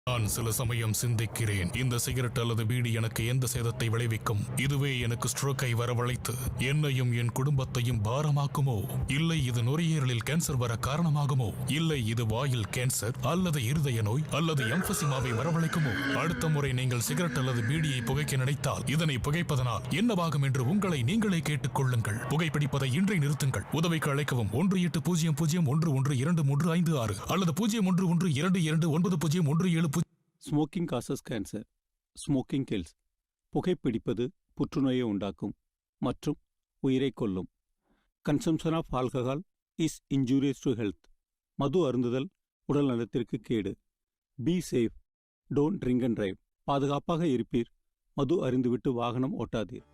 நான் சில சமயம் சிந்திக்கிறேன், இந்த சிகரெட் அல்லது பீடி எனக்கு எந்த சேதத்தை விளைவிக்கும்? இதுவே எனக்கு ஸ்ட்ரோக்கை வரவழைத்து என்னையும் என் குடும்பத்தையும் பாரமாக்குமோ? இல்லை இது நுரையீரலில் கேன்சர் வர காரணமாகுமோ? இல்லை இது வாயில் கேன்சர் அல்லது இருதய நோய் அல்லது எம்பசிமாவை வரவழைக்குமோ? அடுத்த முறை நீங்கள் சிகரெட் அல்லது பீடியை புகைக்க நினைத்தால் இதனை புகைப்பதனால் என்னவாகும் என்று உங்களை நீங்களே கேட்டுக் கொள்ளுங்கள். புகைப்பிடிப்பதை இன்றை நிறுத்துங்கள். உதவிக்கு அழைக்கவும் 18001122356 அல்லது 0112299017. Smoking causes cancer. Smoking kills. புகைப்பிடிப்பது புற்றுநோயை உண்டாக்கும் மற்றும் உயிரை கொல்லும். Consumption of alcohol is injurious to health. மது அருந்துதல் உடல் நலத்திற்கு கேடு. Be safe. Don't drink and drive. பாதுகாப்பாக இருப்பீர். மது அருந்துவிட்டு வாகனம் ஓட்டாதீர்.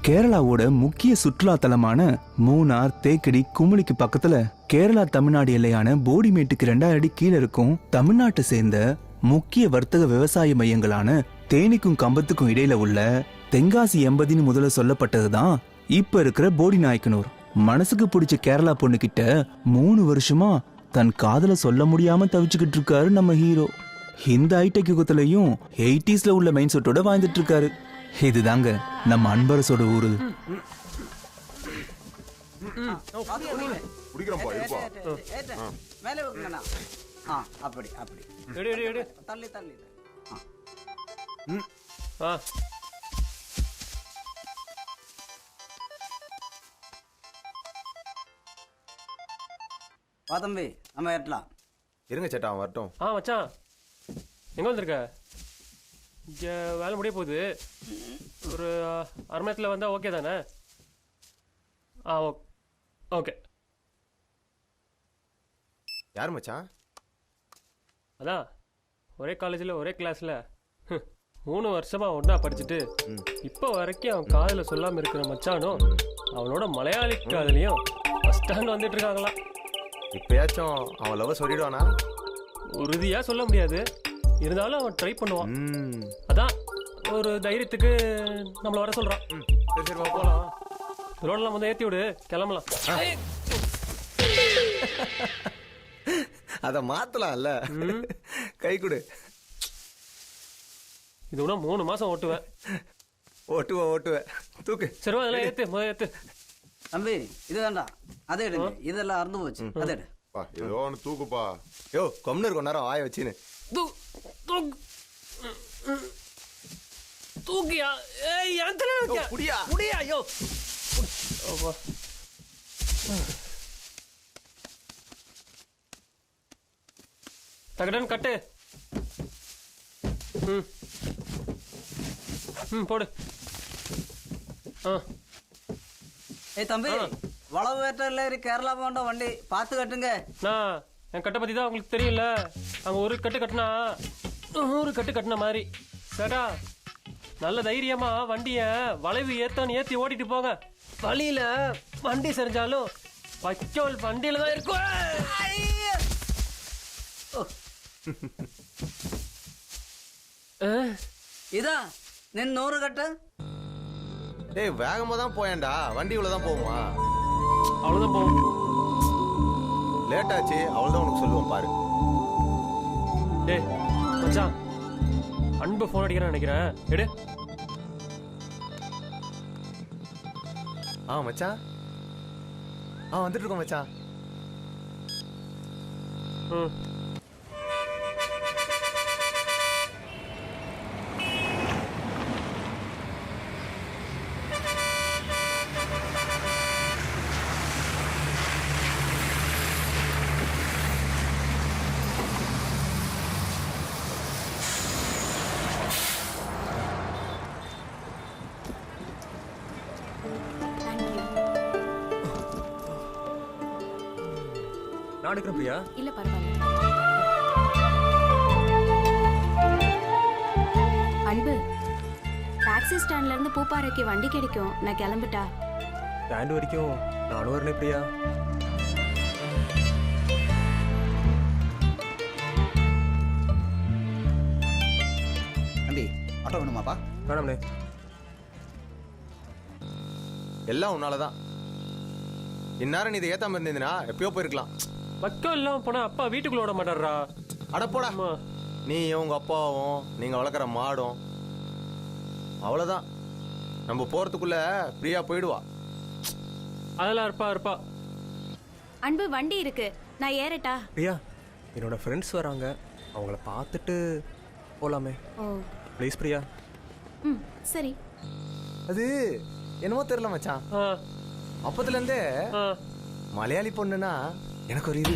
கேரளாவோட முக்கிய சுற்றுலா தலமான மூணார், தேக்கடி, குமுளிக்கு பக்கத்துல கேரளா தமிழ்நாடு எல்லையான போடிமேட்டுக்கு 2000 அடி கீழே இருக்கும் தமிழ்நாட்டை சேர்ந்த முக்கிய வர்த்தக விவசாய மையங்களான தேனிக்கும் கம்பத்துக்கும் இடையில உள்ள தென்காசி 80 முதல்ல சொல்லப்பட்டதுதான் இப்ப இருக்கிற போடி நாயக்கனூர். மனசுக்கு பிடிச்ச கேரளா பொண்ணு கிட்ட 3 வருஷமா தன் காதல சொல்ல முடியாம தவிச்சுக்கிட்டு இருக்காரு நம்ம ஹீரோ. இந்த ஹைடெக் யுகத்திலையும் 80ஸ்ல உள்ள மைண்ட் செட்டோட வாழ்ந்துட்டு இருக்காரு. இதுதாங்க நம்ம அன்பரசோட ஊரு. வா தம்பி நம்ம ஏற்றலாம். இருங்க சேட்டா அவன் வரட்டும். மச்சான் எங்கே வந்திருக்க? இங்கே வேலை முடிய போகுது. ஒரு 1/2 மணி நேரத்தில் வந்தால் ஓகே தானே? ஓகே. யார் மச்சான்? அதான் ஒரே காலேஜில் ஒரே கிளாஸில் 3 வருஷமா ஒன்றா படிச்சுட்டு இப்போ வரைக்கும் அவன் காதில் சொல்லாமல் இருக்கிற மச்சானும் அவனோட மலையாளி காதலையும் பஸ் ஸ்டாண்ட் வந்துட்டு இருக்காங்களாம். இப்பயாச்சும் அவன் லவ் சொல்லிடுவானா? உறுதியாக சொல்ல முடியாது, இருந்தாலும் அவன் ட்ரை பண்ணுவான். அதான் ஒரு தைரியத்துக்கு நம்மளை வர சொல்கிறான். சரி சரி போகலாம். ரோடெல்லாம் வந்து ஏற்றி விடு, கிளம்பலாம். அதை மாத்தலாம்ல. கை கொடு. இது இன்னும் 3 மாசம் ஓட்டுவேன். ஓட்டுவேன் தூக்கு. சரி அதெல்லாம் ஏற்று முதல் ஏற்று. தம்பி இது வேண்டாம், அதை எடுங்க. இதெல்லாம் அறுந்து போச்சு, அதை எடு. ஏதோ ஒன்று தூக்குப்பா. யோ கொம்னு இருக்கும் நேரம் வாய வச்சுன்னு. தூக்கியா? ஏய் என் தலையில வைக்க. புடியா புடியா? ஐயோ தகடன் கட்டு. போடு. ஏய் தம்பி, வளவு வேட்டல கேரளா போண்ட வண்டி பார்த்து கட்டுங்க. நான் என் கட்டை பத்தி தான் உங்களுக்கு தெரியல. அங்க ஒரு கட்டு கட்டினா 100 கட்டு கட்டின மாதிரி. சேட்டா நல்ல தைரியமா வண்டிய வளைவு ஏத்தன்னு ஏத்தி ஓட்டிட்டு போங்க. வழியில வண்டி சரிஞ்சாலும் பச்சோல் வண்டியில தான் இருக்கும். இதான் நின் 100 கட்டு. டேய் வேகமா தான் போயேன்டா, வண்டி இவ்வளவுதான் போகுமா? அவ்வளவுதான் போகும். லேட் ஆச்சு, அவ்வளவுதான் உனக்கு சொல்லுவேன் பாரு. டேய் மச்சான், அன்பு போன் அடிக்கிறேன்னு நினைக்கிறேன், எடு. மச்சான் வந்துட்டு இருக்கோம் மச்சான். நான் எடுக்கிறேன் பிரியா. இல்ல பரவாயில்ல. அன்பு, டாக்ஸி ஸ்டாண்ட்ல இருந்து பூப்பாறைக்கு வண்டி கிடைக்கும். நான் கிளம்பிட்டா? ஸ்டாண்ட் வரைக்கும் நானும் வரணும் பிரியா. தம்பி ஆட்டோ வேணுமாப்பா? வேணாம்ண்ணே. எல்லாம் உன்னாலதான். இந்நேரம் நீ இதை ஏத்தாம இருந்தீங்கன்னா எப்பயோ போயிருக்கலாம். பக்கம் இல்லாம போனா அப்பா வீட்டுக்குள்ள விட மாட்டாரா? அடப்போடா, நீ உங்க அப்பாவும் நீங்க வளர்க்குற மாடும் அவ்வளவுதான். நம்ம போறதுக்குள்ள பிரியா போயிடுவா. அதெல்லாம் இருப்பா. அன்பு வண்டி இருக்கு, நான் ஏறட்டா? பிரியா என்னோட ஃப்ரெண்ட்ஸ் வராங்க, அவங்கள பார்த்துட்டு போலாமே. ஓ ப்ளீஸ் பிரியா. சரி. அது என்னமோ தெரியல மச்சான், அப்பத்துல இருந்தே மலையாளி பொண்ணுனா எனக்கு ஒரு இது.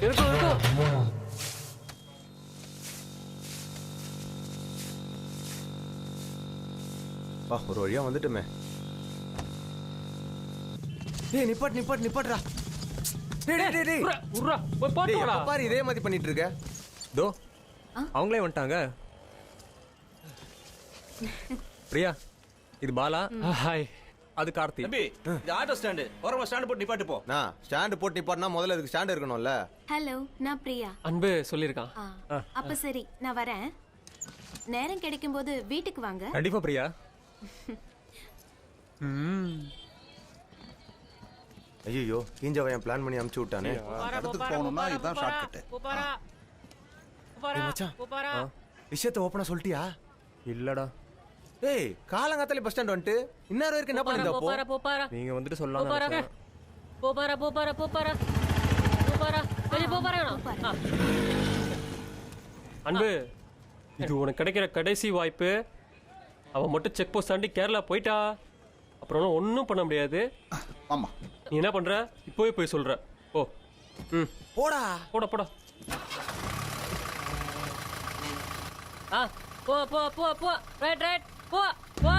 இருக்கும். வா ஒரு வழியா வந்துட்டுமே. டேய் நிப்பாட்றா. பாரு இதே மாதிரி பண்ணிட்டு இருக்க. தோ அவங்களே வந்துட்டாங்க. பிரியா இது பாலா. ஹாய். அது கார்த்தி. தம்பி இது ஆட்டோ ஸ்டாண்ட், ஓரமா ஸ்டாண்ட் போட்டு நிப்பாட்டு போ. நான் ஸ்டாண்ட் போட்டு நிப்பாட்டினா முதல்ல அதுக்கு ஸ்டாண்ட் இருக்கணும்ல. ஹலோ, நான் பிரியா. அன்பு சொல்லியிருக்கான். அப்ப சரி, நான் வரேன். நேரம் கிடைக்கும் போது வீட்டுக்கு வாங்க. கண்டிப்பா பிரியா. ஐயோ கீஞ்சவன் பிளான் பண்ணி அமுச்சு விட்டானே. இடத்துக்கு போகணும்னா இதுதான் ஷார்ட் கட். விஷயத்தை ஓப்பனா சொல்லிட்டியா? இல்லடா. ஏய் காலங்காத்தாலே பஸ் ஸ்டாண்ட் வந்துட்டு இன்னொரு வரைக்கும் என்ன பண்ணிருந்தா? நீங்க வந்துட்டு சொல்லலாம். அன்பு, இது உனக்கு கிடைக்கிற கடைசி வாய்ப்பு. அவன் மட்டும் செக் போஸ்ட் தாண்டி கேரளா போயிட்டா அப்புறம் ஒன்றும் பண்ண முடியாது. ஆமா. நீ என்ன பண்ற? இப்போவே போய் சொல்ற. ஓ. ம். போடா. போடா போடா. ஆ போ போ போ போ. Right right. போ போ.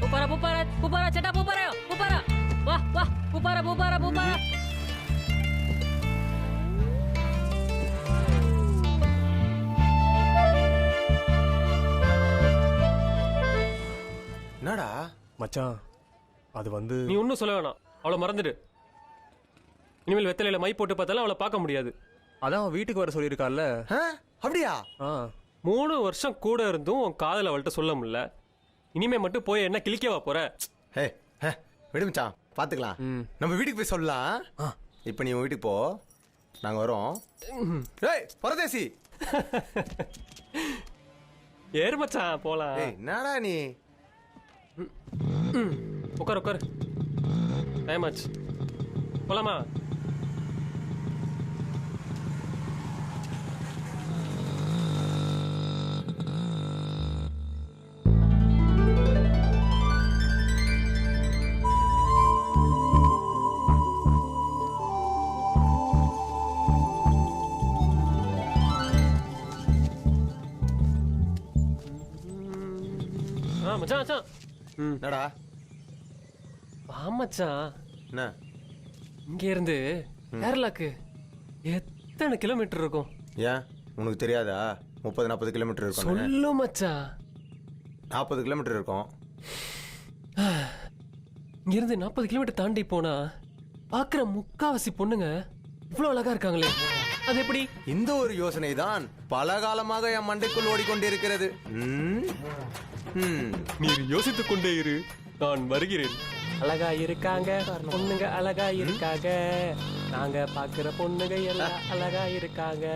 புப்பாரா புப்பாரா புப்பாரா சட்டா புப்பாரா புப்பாரா. வா வா புப்பாரா புப்பாரா புப்பாரா. என்னடா மச்சான் அது வந்து நீ ஒன்றும் சொல்ல வேணாம். அவளை மறந்துடு. இனிமேல் வெத்தலையில மை போட்டு பார்த்தாலும் அவளை பார்க்க முடியாது. அதான் அவன் வீட்டுக்கு வர சொல்லியிருக்கால. அப்படியா? 3 வருஷம் கூட இருந்தும் உன் காதல் அவள்கிட்ட சொல்ல முடியல. இனிமே மட்டும் போய் என்ன கிழிக்கவா போற? ஹே விடுமிச்சான், பார்த்துக்கலாம். நம்ம வீட்டுக்கு போய் சொல்லலாம். இப்போ நீ உன் வீட்டுக்கு போ, நாங்கள் வரோம். ஏய் பரதேசி, ஏறு மச்சான் போலாம். என்னடா நீ? உட்கார் உட்கார். டைம் ஆச்சு, போலாமா? மச்சான் மச்சான். என்னடா? வா மச்சான். என்ன? இங்க இருந்து கேரளாக்கு எத்தனை கிலோமீட்டர் இருக்கும்? ஏன் உனக்கு தெரியாதா? 30-40 கிலோமீட்டர் இருக்கும். சொல்லு மச்சான். 40 கிலோமீட்டர் இருக்கும். இங்க இருந்து 40 கிலோமீட்டர் தாண்டி போனா பாக்குற முக்காவாசி பொண்ணுங்க இவ்வளவு அழகா இருக்காங்களே, அது எப்படி? இந்த ஒரு யோசனை தான் பல காலமாக என் மண்டைக்குள் ஓடிக்கொண்டிருக்கிறது. நீர் யோசித்துக் கொண்டே இரு, நான் வருகிறேன். அழகா இருக்காங்க பொண்ணுங்க, அழகா இருக்காங்க. நாங்க பாக்குற பொண்ணுங்க எல்லாம் அழகா இருக்காங்க.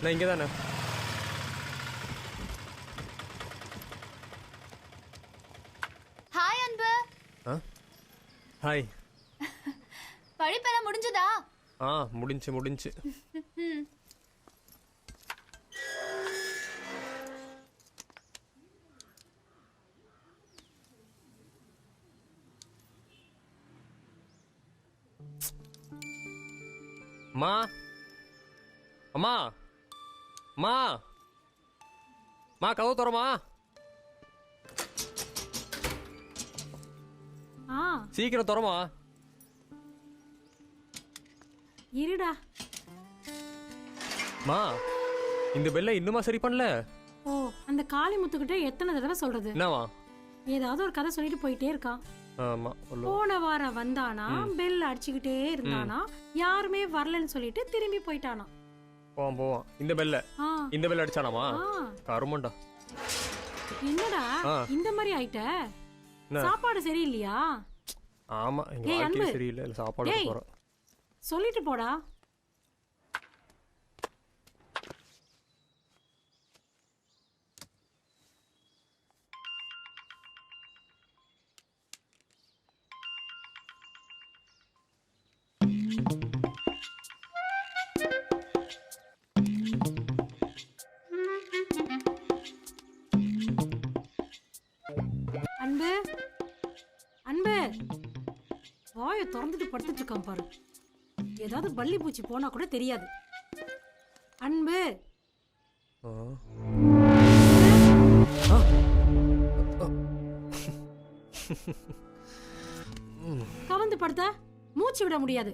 நான் இங்கே தானே. ஹாய் அன்பு. ஹாய். படிப்பெல்லாம் முடிஞ்சதா? முடிஞ்சு. அம்மா அம்மா அம்மா அம்மா, கதவு தரமா? சீக்கிரம் தரமா. இருடா. மா, இந்த பெல்ல இன்னுமா சரி பண்ணல? ஓ, அந்த காளி முத்துக்கிட்ட எத்தனை தடவை சொல்றது? என்னவா? ஏதாவது ஒரு கதை சொல்லிட்டு போயிட்டே இருக்கான். ஆமா, போன வாரம் வந்தானா, பெல் அடிச்சுக்கிட்டே இருந்தானா, யாருமே வரலன்னு சொல்லிட்டு திரும்பி போயிட்டானா. போவான். இந்த பெல் அடிச்சானாமா? கருமண்டா. என்னடா இந்த மாதிரி ஆயிட்ட? சாப்பாடு சரியில்லையா? ஆமா, எங்க வாழ்க்கையே சரியில்லை. சாப்பாடு போறோம். சொல்லிட்டு போடா. அன்பு அன்பு, வாயை திறந்துட்டு படுத்துட்டு இருக்கான் பாரு. ஏதாவது பள்ளி பூச்சி போனா கூட தெரியாது. அன்பு, கவர்ந்து படுத்த மூச்சு விட முடியாது.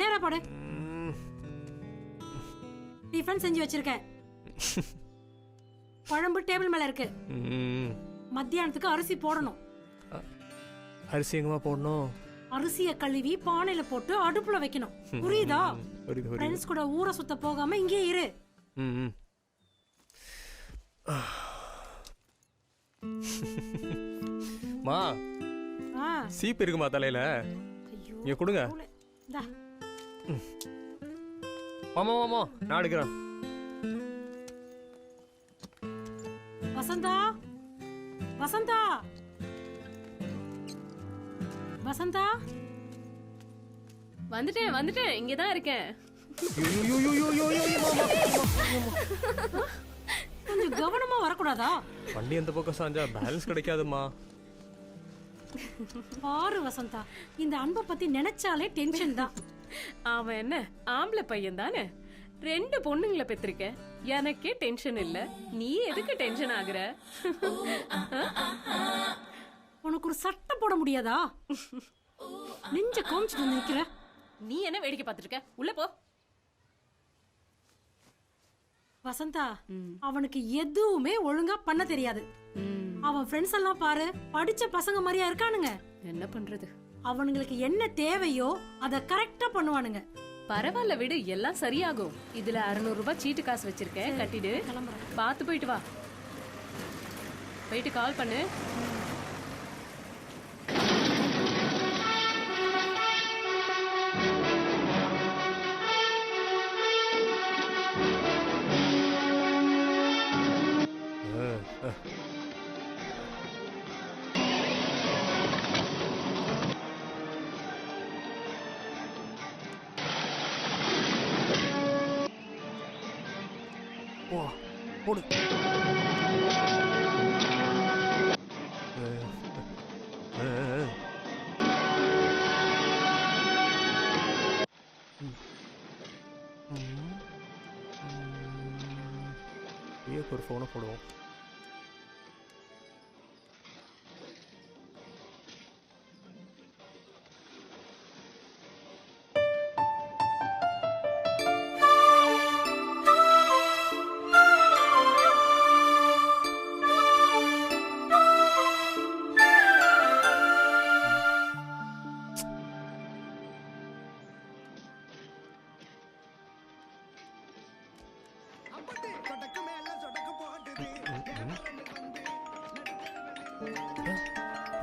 நேரா படு. டிஃபன் செஞ்சு வச்சிருக்கேன். குழம்பு டேபிள் மேல இருக்கு. மத்தியானத்துக்கு அரிசி போடணும். அரிசி எங்கமா போடணும்? அரிசியை கழுவி பானையில போட்டு அடுப்புல வைக்கணும். புரியுதா? ஃப்ரெண்ட்ஸ் கூட ஊரை சுத்த போகாம இங்கே இரு. மா, சீப்பு இருக்குமா தலையில? இங்க கொடுங்க. மாமா மாமா, நான் எடுக்கிறேன். வசந்தா, வசந்தா, வசந்தா. வந்துட்டேன், இங்கதான் இருக்கேன். கொஞ்சம் கவனமா வரக்கூடாதா? வண்டி அந்த பக்கம் சாஞ்சா பேலன்ஸ் கிடைக்காதுமா. பாரு வசந்தா, இந்த அன்பை பத்தி நினைச்சாலே டென்ஷன் தான். அவன் என்ன ஆம்பளை பையன் தானே, 2 பொண்ணுங்களை பெற்றிருக்க, எனக்கே டென்ஷன் இல்ல, நீ எதுக்கு டென்ஷன் ஆகுற? உனக்கு ஒரு சட்டை போட முடியாதா? நெஞ்ச காமிச்சிட்டு வந்து நிக்கிற. நீ என்ன வேடிக்கை பார்த்துட்டு இருக்க? உள்ள போ. வசந்தா, அவனுக்கு எதுவுமே ஒழுங்கா பண்ண தெரியாது. அவன் ஃப்ரெண்ட்ஸ் எல்லாம் பாரு, படிச்ச பசங்க மாதிரியா இருக்கானுங்க. என்ன பண்றது? அவனுங்களுக்கு என்ன தேவையோ அத கரெக்டா பண்ணுவானுங்க. பரவாயில்ல விடு, எல்லாம் சரியாகும். இதுல 600 ரூபாய் சீட்டு காசு வச்சிருக்கேன், கட்டிடு. பார்த்து போயிட்டு வா. போயிட்டு கால் பண்ணு. போடு. ஒரு ஃபோனை போடுவோம்.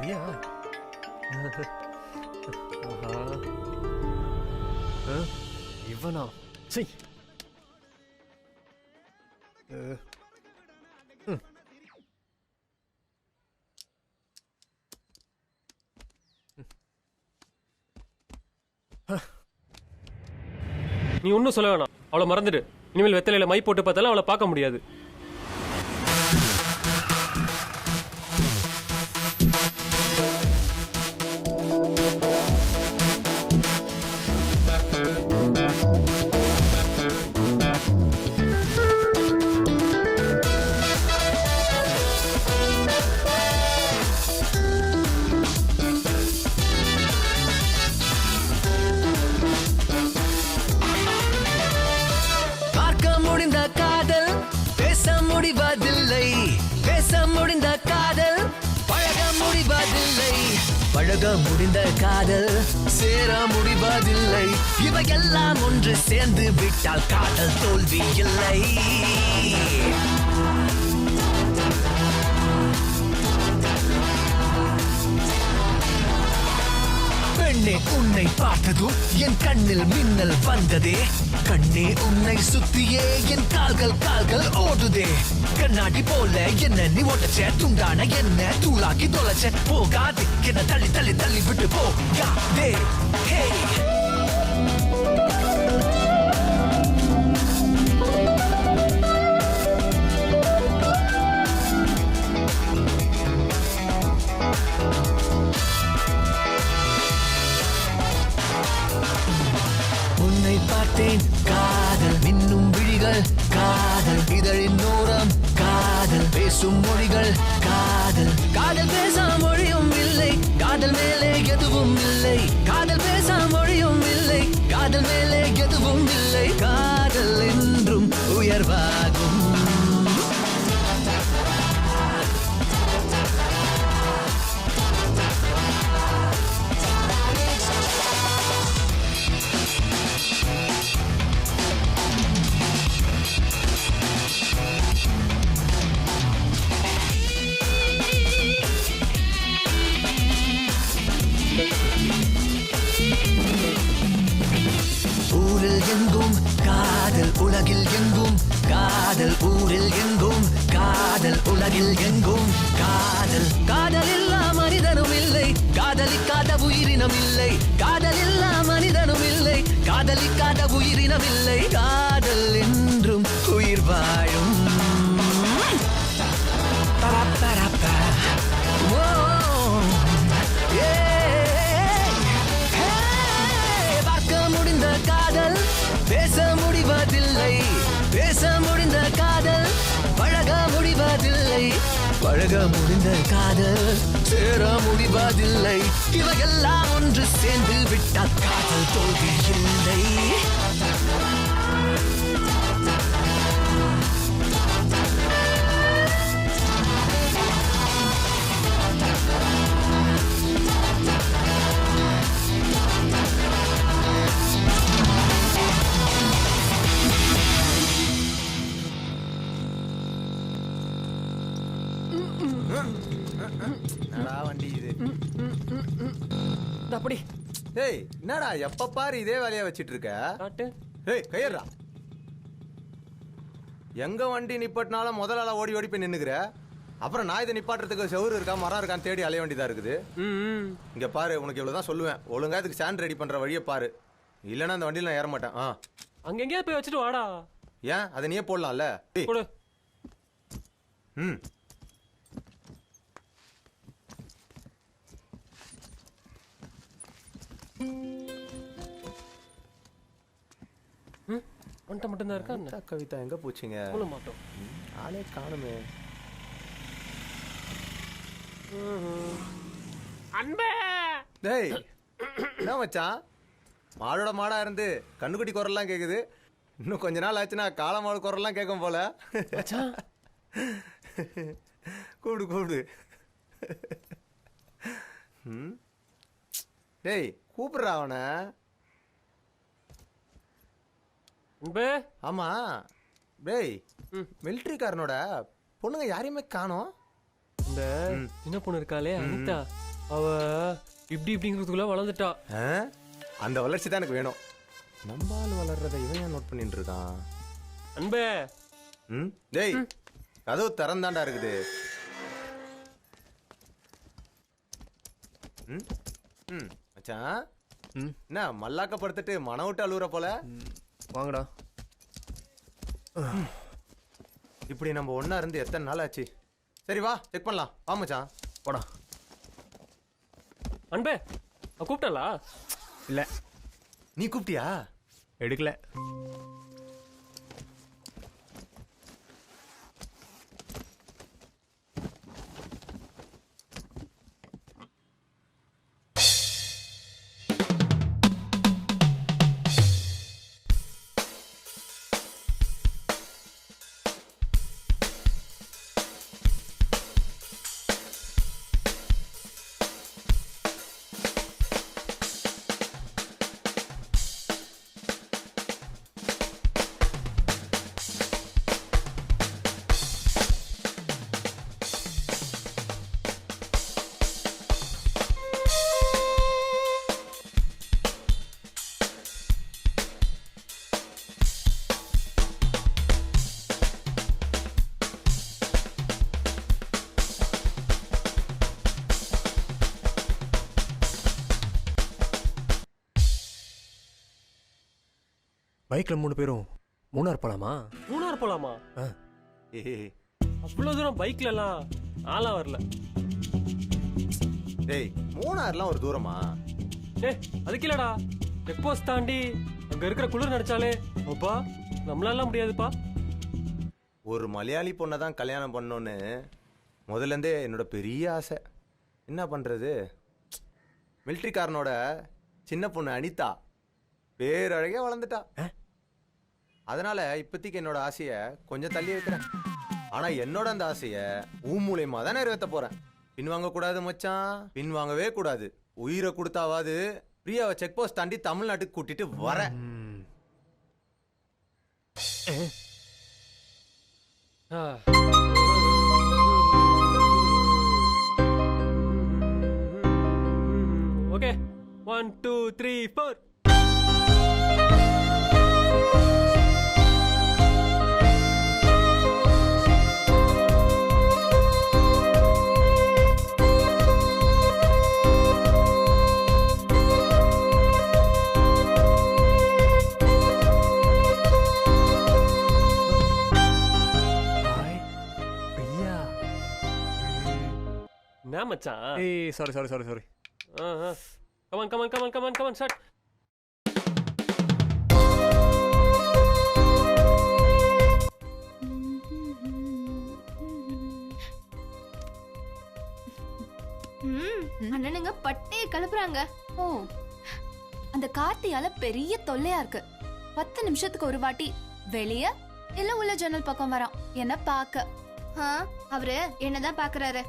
ஐயா, இவனா? சரி, நீ ஒன்றும் சொல்ல வேணாம், அவளை மறந்துடு. இனிமேல் வெத்தலையில மை போட்டு பார்த்தாலும் அவளை பார்க்க முடியாது. முடிவதில்லை, பேச முடிந்த காதல் பழக முடிவதில்லை, பழக முடிந்த காதல் சேர முடிவதில்லை, இவையெல்லாம் ஒன்று சேர்ந்து விட்டால் காதல் தோல்வி இல்லை. பெண்ணே உன்னை பார்த்ததும் என் கண்ணில் மின்னல் வந்ததே, கண்ணே உன்னை சுத்தியே என் கால்கள் ஓடுதே, கண்ணாடி போல என்ன நீ ஓட்டச்ச, துண்டான என்ன தூளாக்கி தொலைச்ச, போகாது என்ன தள்ளி தள்ளி தள்ளி விட்டு போகாதே. ஹே பார்த்தேன் காதல் மின்னும் விழிகள், காதல் இதழின் ஓரம், காதல் பேசும் மொழிகள், காதல் காதல் பேசா மொழியும் இல்லை, காதல் மேலே எதுவும் இல்லை, காதல் பேசா மொழியும் இல்லை, காதல் மேலே எதுவும் இல்லை, காதல் என்றும் உயர்வாகும். ஊரில் எங்கும் காதல், உலகில் எங்கும் காதல், ஊரில் எங்கும் காதல், உலகில் எங்கும் காதல், காதல் இல்லா மனிதனும் இல்லை, காதலிக்காத உயிரினம் இல்லை, காதல் இல்லா மனிதனும் இல்லை, காதலிக்காத உயிரினம் இல்லை, காதல் என்று பழக முடிந்த காதல் சேர முடிவதில்லை. இவையெல்லாம் ஒன்று சேர்ந்து விட்டால் காதல் தோல்வி இல்லை. என்னடா வண்டி இது? அப்படி ஏய் என்னடா எப்ப பாரு இதே வேலையா வச்சிட்டு இருக்க? காட்டு. ஏய் கையறா. எங்க வண்டி நிப்பட்டினாலும் முதல்ல ஓடி ஓடி போய் நின்னுக்குற. அப்புறம் நான் இதை நிப்பாட்டுறதுக்கு செவுரு இருக்கா மரம் இருக்கான்னு தேடி அலைய வேண்டியதா இருக்குது. இங்க பாரு, உனக்கு இவ்வளவுதான் சொல்லுவேன். ஒழுங்கா இதுக்கு ஸ்டாண்ட் ரெடி பண்ற வழியை பாரு. இல்லைன்னா அந்த வண்டியில நான் ஏற மாட்டேன். அங்க எங்கேயாவது போய் வச்சுட்டு வாடா. ஏன் அதை நீயே போடலாம்ல? கொடு. ம் ஒன்ட்ட மட்டும் தான் இருக்கா? கவிதா எங்க போச்சுங்க? சொல்ல மாட்டோம். ஆளே காணுமே. அன்பே டேய் என்ன மச்சான், மாடோட மாடா இருந்து கண்ணுக்குட்டி குரல்லாம் கேக்குது. இன்னும் கொஞ்ச நாள் ஆச்சுன்னா காளமாடு குரல்லாம் கேட்கும் போல. கூப்பிடு கூப்பிடு. டேய் கூப்பிடுறா அவனை. ஆமா டேய், மிலிட்ரிக்காரனோட பொண்ணுங்க யாரையுமே காணோம். இந்த சின்ன பொண்ணு இருக்காளே அனிதா, அவ இப்படி இப்படிங்கிறதுக்குள்ள வளர்ந்துட்டா. அந்த வளர்ச்சி தான் எனக்கு வேணும். நம்பால் வளர்றத இவன் ஏன் நோட் பண்ணிட்டு இருக்கான்? அன்பே டேய் கதவு திறந்தாண்டா இருக்குது. மச்சான் என்ன மல்லாக்க படுத்துட்டு மன விட்டு அழுகுற போல? வாங்கடா. இப்படி நம்ம ஒண்ணா இருந்து எத்தனை நாள் ஆச்சு? சரி வா செக் பண்ணலாம். வா மச்சான் போடா. அன்பே கூப்பிட்டலா? இல்ல. நீ கூப்பிட்டியா? எடுக்கல. பைக்ல 3 பேரும் மூணார் போலாமா? மூணார் போலாமா? அவ்வளவு தூரம் பைக்ல எல்லாம் ஆளா வரல. டேய் மூணார்லாம் ஒரு தூரமா? அதுக்கு இல்லடா, செக் போஸ்ட் தாண்டி அங்க இருக்கிற குளிர் நடிச்சாலே அப்பா நம்மளால முடியாதுப்பா. ஒரு மலையாளி பொண்ணை தான் கல்யாணம் பண்ணோன்னு முதல்ல இருந்தே என்னோட பெரிய ஆசை. என்ன பண்றது, மிலிட்ரிக்காரனோட சின்ன பொண்ணு அனிதா பேரழகே வளர்ந்துட்டா. அதனால இப்போதைக்கு என்னோட ஆசையை கொஞ்சம் தள்ளி வைக்கிறேன். ஆனா என்னோட அந்த ஆசையை மூலியமா தான் நிறைவேற்ற போறேன். பின்வாங்க கூடாது மச்சான், பின்வாங்கவே கூடாது. உயிரை கொடுத்தாவது பிரியாவை செக் போஸ்ட் தாண்டி தமிழ்நாட்டுக்கு கூட்டிட்டு வர. ஓகே 1 2 3 4. என்ன மச்சான்? ஏய் சாரி. Come on, start. அண்ணனுங்க பட்டையை கிளப்புறாங்க. ஓ, அந்த கார்த்தியால பெரிய தொல்லையா இருக்கு. 10 நிமிஷத்துக்கு ஒரு வாட்டி வெளிய இல்ல உள்ள ஜன்னல் பக்கம் வரான் என்ன பாக்க. அவரு என்னதான் பாக்குறாரு.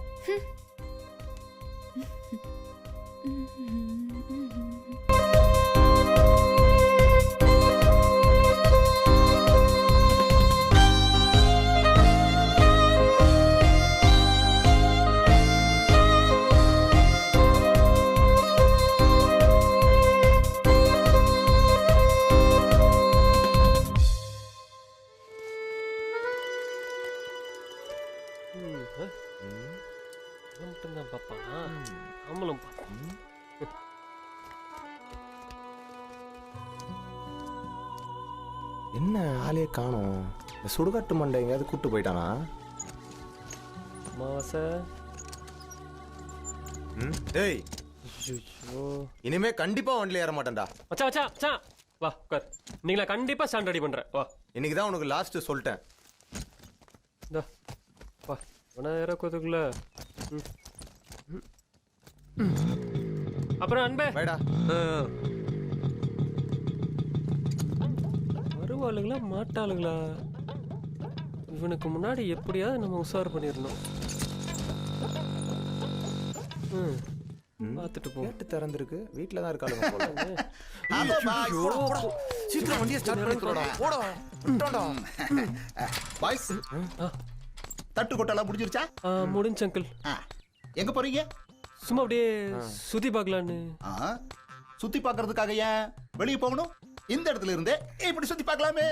மட்டும்தான் பாப்பா, நம்மளும் பார்ப்போம். என்ன ஆளே காணோம்? இந்த சுடுகாட்டு மண்டை எங்கேயாவது கூட்டு போயிட்டானா? அமாவாசை. டேய், ஐயோ, இனிமே கண்டிப்பா வண்டில ஏற மாட்டேன்டா. மச்சான் மச்சான் மச்சான், வா உட்கார். நீங்களா கண்டிப்பா ஸ்டாண்ட் ரெடி பண்றேன். வா, இன்னைக்கு தான் உனக்கு லாஸ்ட் சொல்லிட்டேன். இந்தா வா, உன இறக்குறதுக்குள்ள. அப்புறம் அன்பே வைடா. வருவாளுங்களா மாட்டாளுங்களா? இவனுக்கு முன்னாடி எப்படியாவது நம்ம உஷார் பண்ணிடணும். பார்த்துட்டு போ. கேட்டு திறந்திருக்கு, வீட்டில் தான் இருக்காளுங்க போல. சீக்கிரம் வண்டியை ஸ்டார்ட் பண்ணிக்கோடா. போடா. பாய்ஸ், தட்டு கொட்டெல்லாம் முடிஞ்சிருச்சா? முடிஞ்சு அங்கிள். எங்க போறீங்க? சும்மா அப்படியே சுத்தி பார்க்கலான்னு. சுத்தி பார்க்கறதுக்காக ஏன் வெளியே போகணும்? இந்த இடத்துல இருந்தே இப்படி சுத்தி பார்க்கலாமே.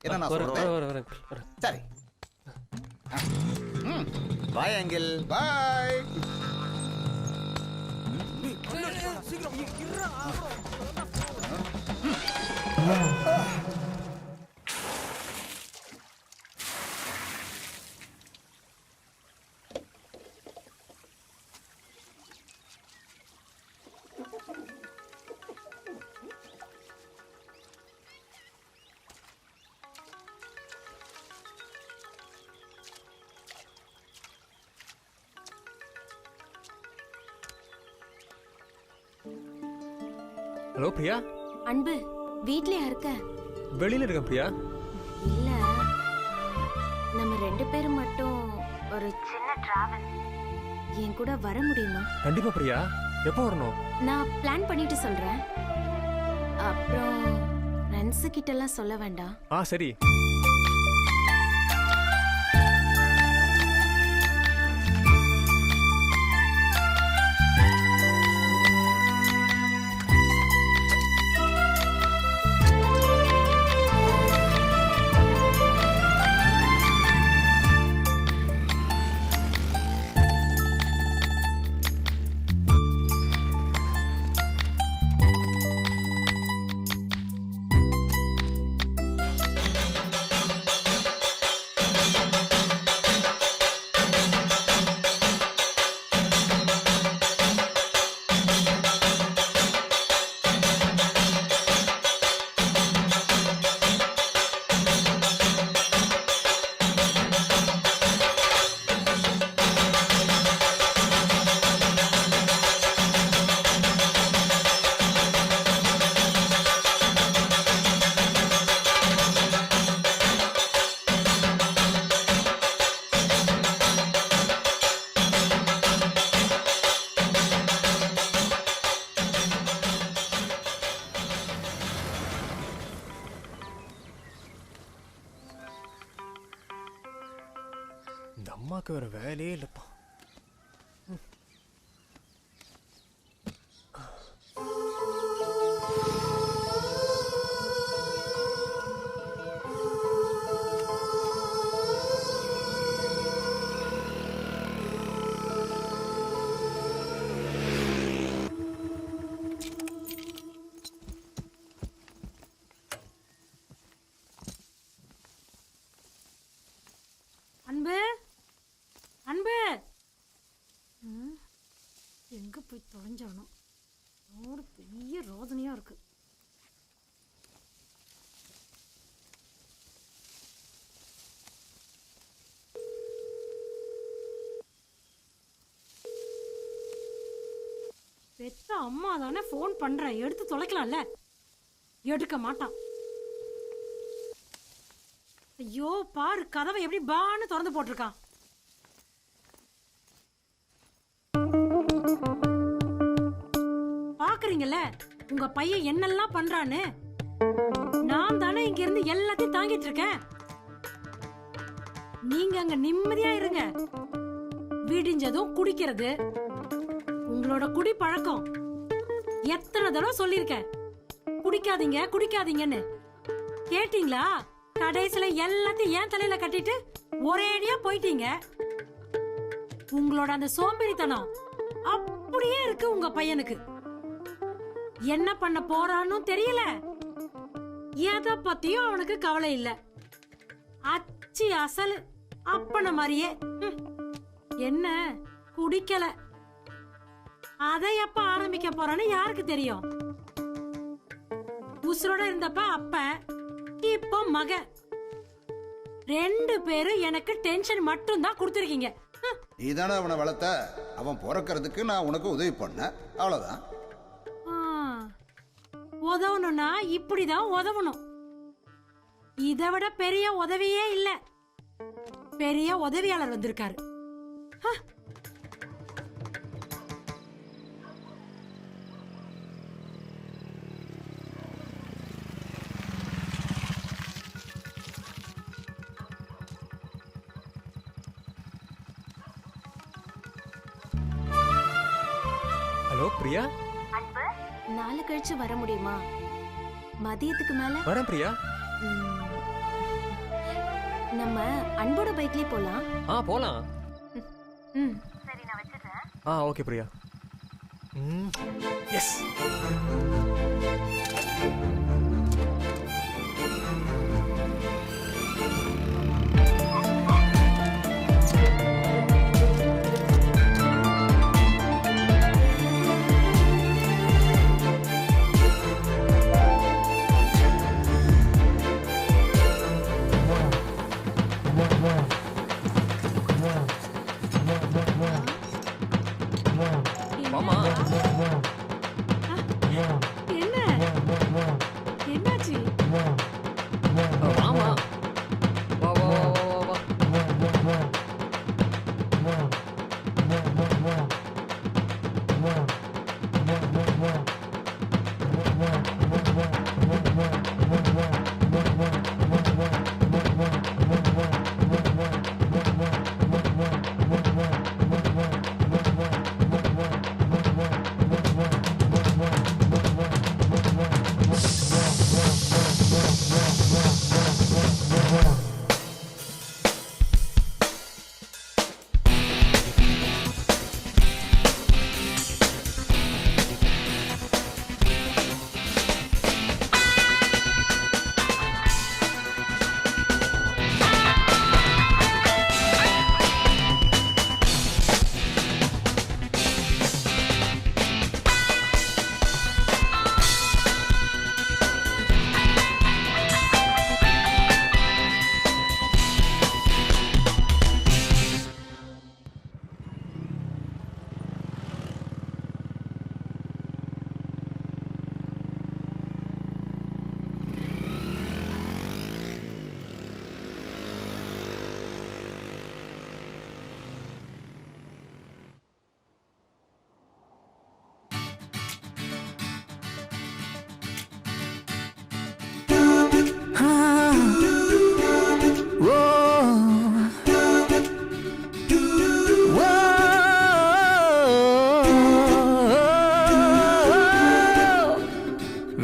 என்ன நான் சொல்றேன்? சரி, பாய் அங்கிள். பாய். ஹலோ பிரியா. அன்பு, வீட்லயா இருக்க? வெளியில இருக்கேன் பிரியா. இல்ல, நம்ம 2 பேரும் மட்டும் ஒரு சின்ன டிராவல். என் கூட வர முடியுமா? கண்டிப்பா பிரியா. எப்போ வரணும்? நான் பிளான் பண்ணிட்டு சொல்றேன். அப்புறம் ஃப்ரெண்ட்ஸ் கிட்ட எல்லாம் சொல்ல வேண்டாம். சரி. இந்த அம்மாவுக்கு வேற வேலையே இல்லைப்பா. அன்பு, அன்பு, எங்க போய் தொலைஞ்சானோ? ஒரு பெரிய ரோதனையா இருக்கு. அம்மா தானே ஃபோன் பண்றேன், எடுத்து தொலைக்கலாம்ல. எடுக்க மாட்டான். ஐயோ பாரு, கதவை எப்படி பான்னு திறந்து போட்டிருக்கான். பாக்குறீங்கல்ல உங்க பையன் என்னெல்லாம் பண்றான்னு. நான் தானே இங்க இருந்து எல்லாத்தையும் தாங்கிட்டு இருக்கேன். நீங்க அங்க நிம்மதியா இருங்க. விடிஞ்சதும் குடிக்கிறது உங்களோட குடி பழக்கம். எத்தனை தடவை சொல்லிருக்கேன் குடிக்காதீங்க குடிக்காதீங்கன்னு. கேட்டீங்களா? கடைசியில எல்லாத்தையும் ஏன் தலையில கட்டிட்டு ஒரேடியா போயிட்டீங்க. உங்களோட அந்த சோம்பேறித்தனம் அப்படியே இருக்கு உங்க பையனுக்கு. என்ன பண்ண போறான்னு தெரியல. எதை பத்தியும் அவனுக்கு கவலை இல்ல. அச்சி அசல் அப்பன மாதிரியே. என்ன குடிக்கல, அதை எப்ப ஆரம்பிக்க போறான்னு யாருக்கு தெரியும்? உசுரோட இருந்தப்ப அப்ப, இப்போ மக. 2 பேரும் எனக்கு டென்ஷன் மட்டும் தான் கொடுத்துருக்கீங்க. நீதானே அவனை வளர்த்த. அவன் பிறக்கிறதுக்கு நான் உனக்கு உதவி பண்ண, அவ்வளவுதான். உதவணும்னா இப்படிதான் உதவணும். இதை விட பெரிய உதவியே இல்ல. பெரிய உதவியாளர் வந்திருக்காரு. ஹலோ பிரியா. நாளை கழிச்சு வர முடியுமா? மதியத்துக்கு மேல வரேன் பிரியா. நம்ம அன்போட பைக்லயே போலாம். போலாம். சரி, நான் வச்சிடுறேன். ஓகே பிரியா. எஸ். என்னாச்சு? ஆமா, வா வா வா வா வா.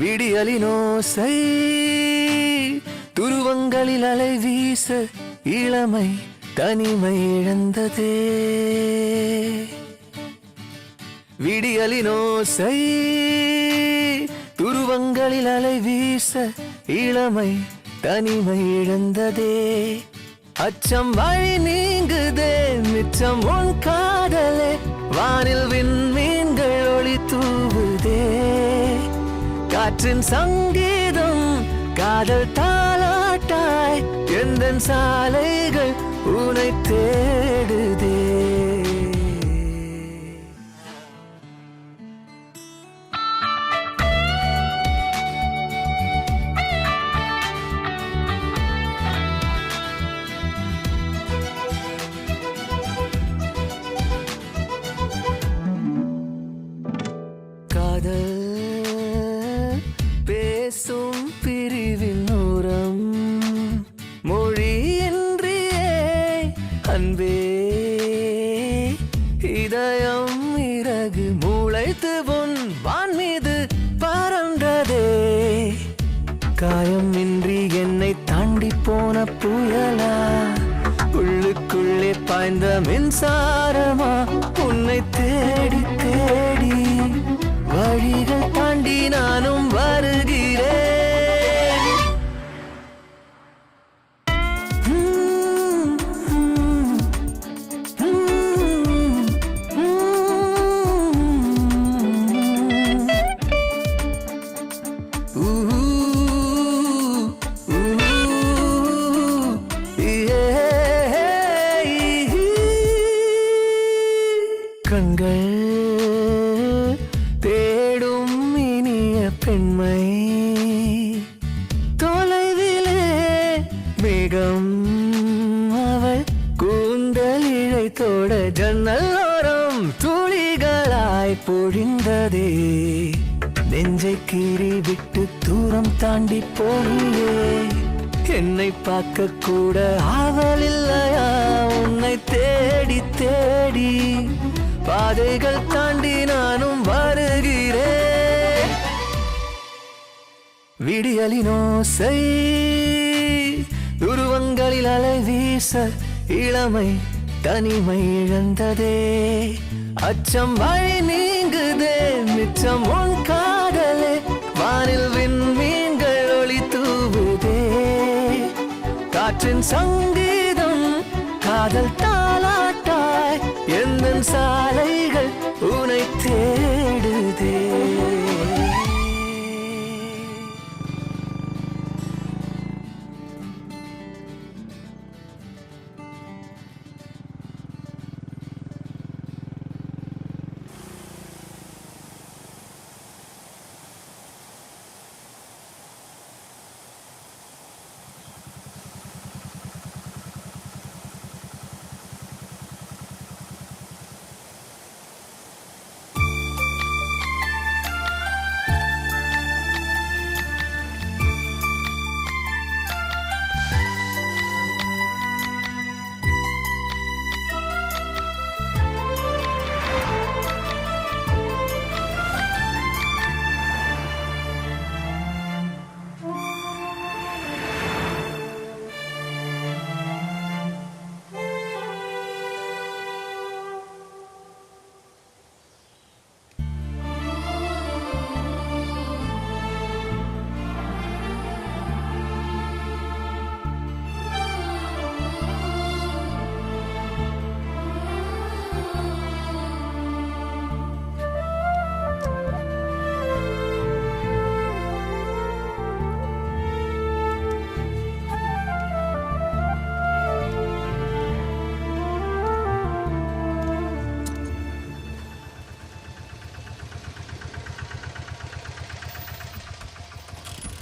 விடியலினோசை துருவங்களில் அலை வீச இளமை தனிமை இழந்ததே. விடியலினோசை துருவங்களில் அலை வீச இளமை தனிமை இழந்ததே. அச்சம் வழி நீங்குதே, மிச்சம் உன் காதலே. வானில் விண்மீன்கள் ஒளி தூவுதே. காற்றின் சங்கீதம் காதல் தாலாட்டாய் எந்தன் சாலைகள் உனை தேடுதே. பேசும் பிரிவின் ஓரம் மொழியின்றியே அன்பே இதயம் இறகு மூளைத்து உன் வான் மீது பறந்ததே காயம் இன்றி என்னை தாண்டி போன புயலா உள்ளுக்குள்ளே பாய்ந்த மின்சாரமா உன்னை தேடி தேடி வழிகள் தாண்டி நானும் வருகிறேன் கண்கள் தேடும் இனிய பெண்மை தொலைவிலே மேகம் அவள் கூந்தல் இழைத்தோட ஜன்னல் ஓரம் துளிகளாய் பொழிந்ததே நெஞ்சை கீறி விட்டு தூரம் தாண்டி போனியே என்னை பார்க்க கூட ஆவல் இல்லையா உன்னை தேடி தேடி பாதைகள் தாண்டி நானும் வருகிறேன் விடியலின் ஓசை உருவங்களில் அலை வீச இளமை தனிமை இழந்ததே அச்சம் வழி நீங்குதே மிச்சம் உன் காதலே வானில் விண்மீன்கள் ஒளி தூவுதே காற்றின் சங்கீதம் காதல் தாலாட்டாய் எந்த சாலைகள் உனை தேடுதே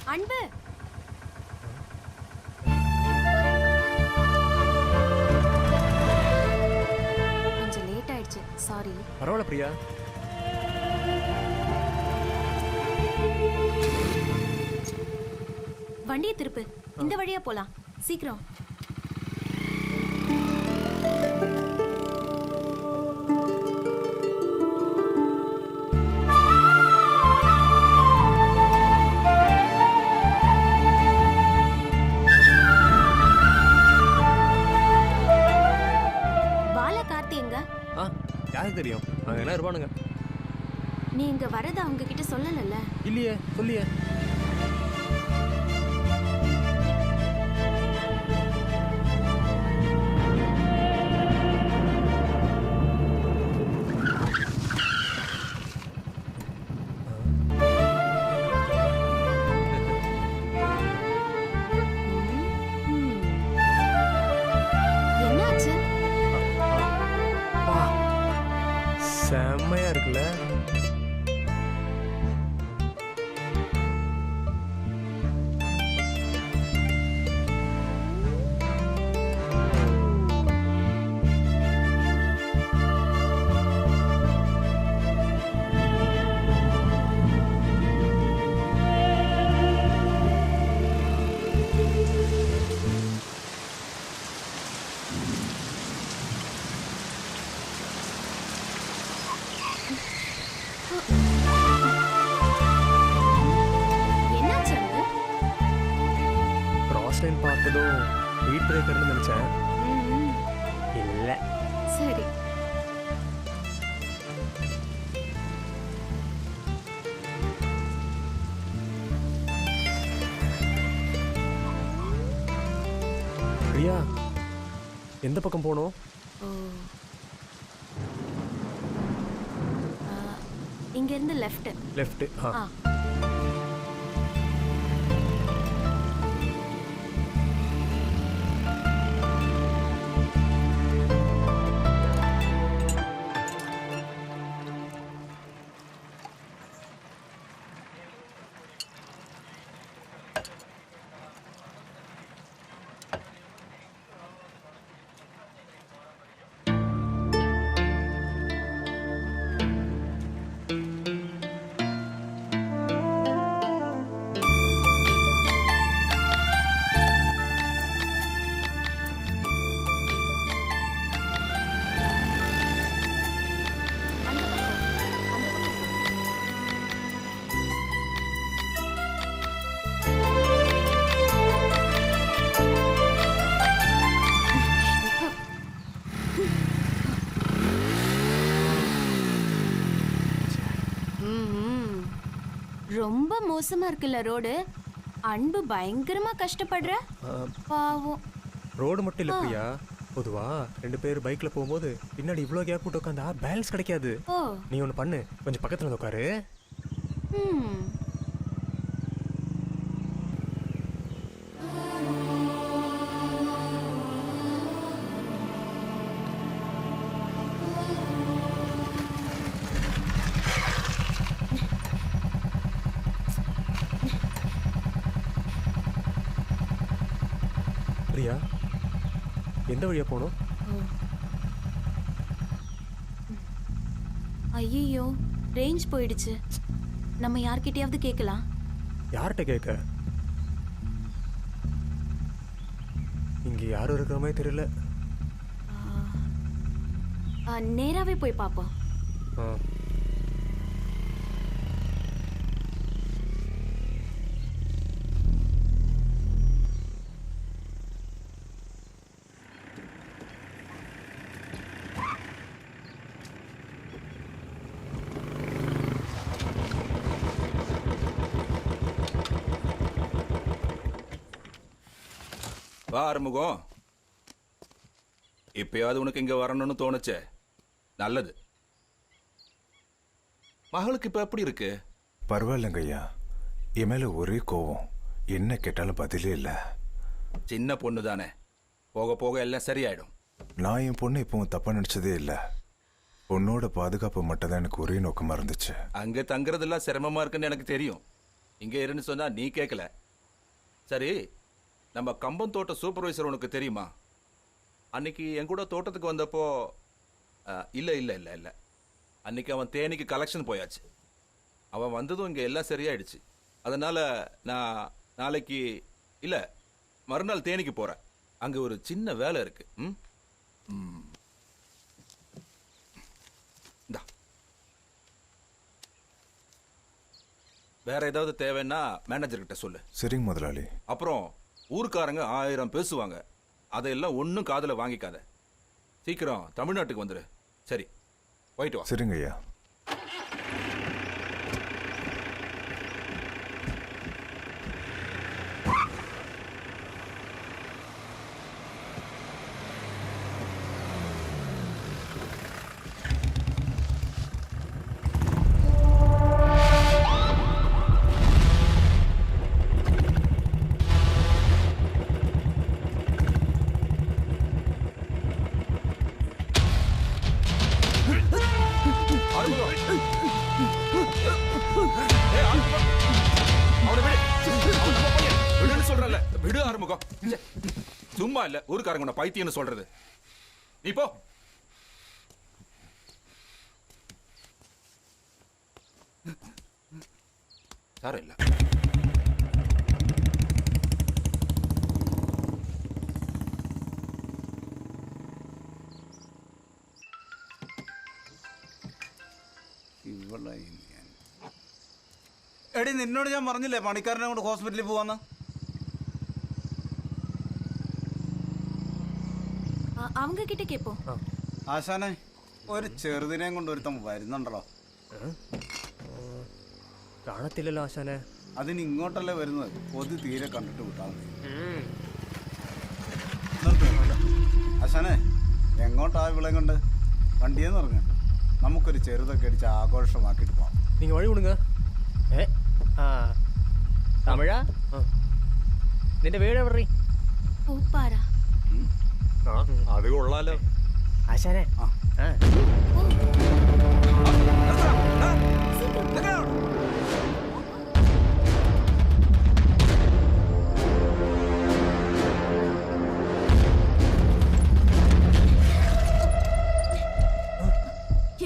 அன்பு கொஞ்சம் லேட் ஆயிடுச்சு சாரி பரவாயில்ல பிரியா வண்டியை திருப்பு இந்த வழியா போலாம் சீக்கிரம் யாருக்கு தெரியும் அங்க என்ன இருப்பானுங்க நீ இங்க வரத அவங்க கிட்ட சொல்லலல்ல இல்லையே சொல்லியே என்னாச்சு செம்மையா இருக்குல்ல லாஸ்ட் டைம் பார்த்ததும் ஸ்பீட் பிரேக்கர்னு நினச்சேன். இல்லை. சரி. பிரியா, எந்த பக்கம் போகணும்? இங்க இருந்து லெஃப்ட். லெஃப்ட். ஆ. ரொம்ப மோசமா இருக்குல்ல ரோடு. அன்பு பயங்கரமா கஷ்டப்படுற. பாவம். ரோடு மட்டும் இல்லை பிரியா, பொதுவா 2 பேர் பைக்ல போகும்போது பின்னாடி இவ்வளோ கேப் விட்டு உட்காந்தா பேலன்ஸ் கிடைக்காது. நீ ஒன்று பண்ணு, கொஞ்சம் பக்கத்தில் வந்து உட்காரு. பிரியா, எந்த வழியா போகணும்? ஐயோ, ரேஞ்ச் போயிடுச்சு. நம்ம யார்கிட்டயாவது கேட்கலாம். யார்கிட்ட கேட்க? இங்க யாரும் இருக்கிற மாதிரி தெரியல. நேராவே போய் பார்ப்போம். வா ஆறுமுகம், இப்பயாவது உனக்கு இங்க வரணும்னு தோணுச்சே, நல்லது. மகளுக்கு இப்ப எப்படி இருக்கு? பரவாயில்லைங்க ஐயா, என் மேல ஒரே கோவம், என்ன கேட்டாலும் பதிலே இல்ல. சின்ன பொண்ணு தானே, போக போக எல்லாம் சரியாயிடும். நான் என் பொண்ணு இப்பவும் தப்பா நினைச்சதே இல்ல. பொண்ணோட பாதுகாப்பு மட்டும் தான் எனக்கு ஒரே நோக்கமா இருந்துச்சு. அங்க தங்குறதெல்லாம் சிரமமா இருக்குன்னு எனக்கு தெரியும். இங்க இருன்னு சொன்னா நீ கேட்கல. சரி, நம்ம கம்பம் தோட்ட சூப்பர்வைசர் உனக்கு தெரியுமா? அன்னைக்கு என் கூட தோட்டத்துக்கு வந்தப்போ இல்லை இல்லை இல்லை இல்லை அன்னைக்கு அவன் தேனிக்கு கலெக்ஷன் போயாச்சு. அவன் வந்ததும் இங்கே எல்லாம் சரியாயிடுச்சு. அதனால் நான் நாளைக்கு இல்லை மறுநாள் தேனிக்கு போகிறேன். அங்கே ஒரு சின்ன வேலை இருக்கு. இந்தா, வேற ஏதாவது தேவைன்னா மேனேஜர்கிட்ட சொல்லு. சரிங்க முதலாளி. அப்புறம் ஊருக்காரங்க 1000 பேசுவாங்க, அதையெல்லாம் ஒன்றும் காதில் வாங்கிக்காத. சீக்கிரம் தமிழ்நாட்டுக்கு வந்துடு. சரி, போயிட்டு வா. சரிங்க ஐயா. விடு ஆறுமுகம். சும்மா இல்ல ஊருக்காரங்க பைத்தியன்னு சொல்றது. நீ போ. சார இல்ல. എടി നിന്നോട് ഞാൻ പറഞ്ഞില്ലേ പണിക്കാരനെ കൊണ്ട് ഹോസ്പിറ്റലിൽ പോവാന്ന്. அவங்க கிட்ட கேட்போம். ആശാനെ ഒരു ചെറുതിനെയും കൊണ്ട് ഒരുത്തം വരുന്നുണ്ടല്ലോ. കാണത്തില്ലല്ലോ ആശാനെ. അതിന് ഇങ്ങോട്ടല്ലേ വരുന്നത്. കൊതി തീരെ കണ്ടിട്ട് വിട്ടാൽ മതി. ആശാനെ എങ്ങോട്ടാ വിളയും കൊണ്ട്? വണ്ടിയെന്ന് പറഞ്ഞ നമുക്കൊരു ചെറുതൊക്കെ അടിച്ച് ആഘോഷമാക്കിയിട്ട് പോവാം. நீங்க வழி விடுங்க. തമിഴാ നിന്റെ വീട് എവിടെ? പൂപ്പാറ. അത് കൊള്ളാലോ ആശാനെ.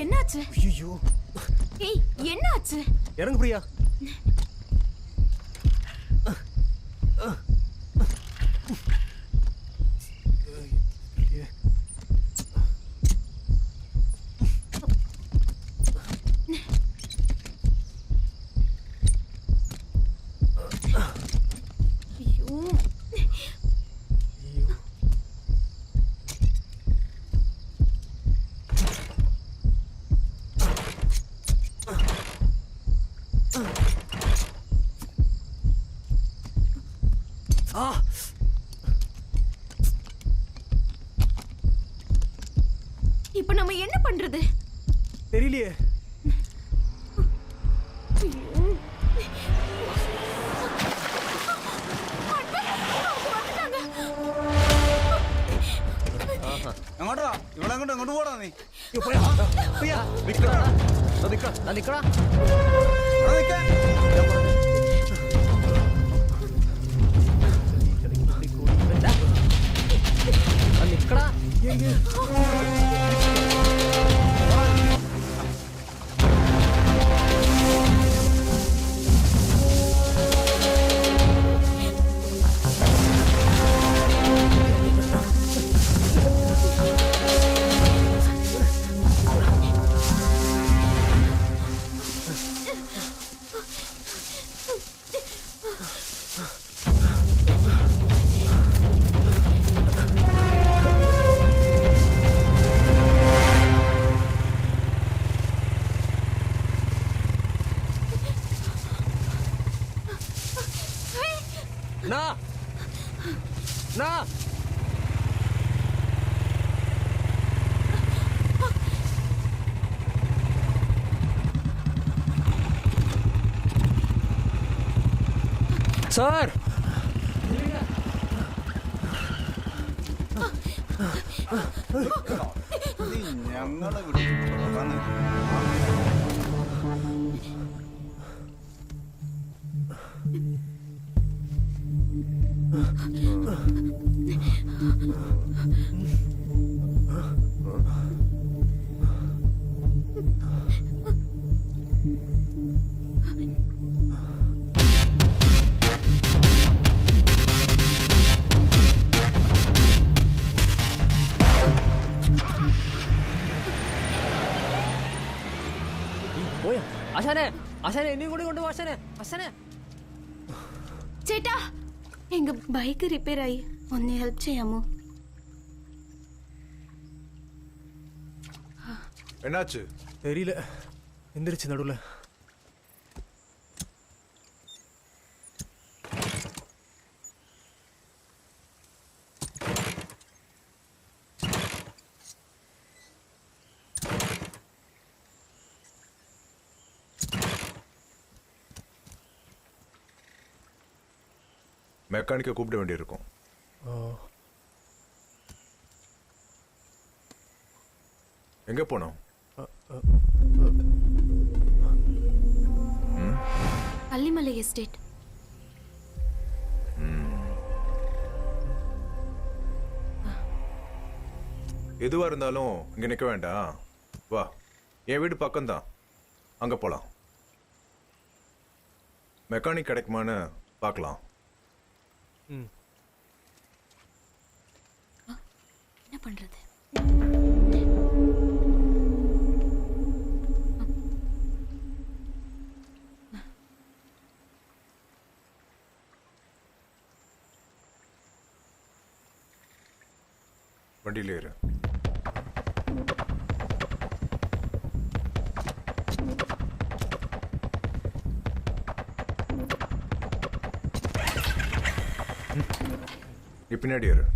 என்னாச்சு? ஐயோ ஏய் என்னாச்சு? இறங்கு பிரியா. இப்போ நம்ம என்ன பண்றது? தெரியலையே. എങ്ങോട്ടാ ഇവിടെ എങ്ങോട്ട് പോടാ നീ? சார் ഞങ്ങളെ വിളിച്ചു. ஆசானே ஆசானே என்னையும் கூட கொண்டு வா ஆசானே. ஆசானே ചേട്ടാ എങ്ക ബൈക്ക് റിപ്പയർ ആയി. ഒന്ന് ഹെൽപ്പ് ചെയ്യാമോ? என்னாச்சு? தெரியல, எந்திரிச்சு நடுவில். மெக்கானிக்கை கூப்பிட வேண்டியிருக்கும். எங்கே போனோம்? அல்லிமலை எஸ்டேட். எதுவா இருந்தாலும் இங்க நிக்க வேண்டாம், வா. என் வீடு பக்கம்தான், அங்க போலாம். மெக்கானிக் கிடைக்குமான்னு பார்க்கலாம். என்ன பண்றது? வண்டியில ஏறு. நீ பின்னாடி ஏறு.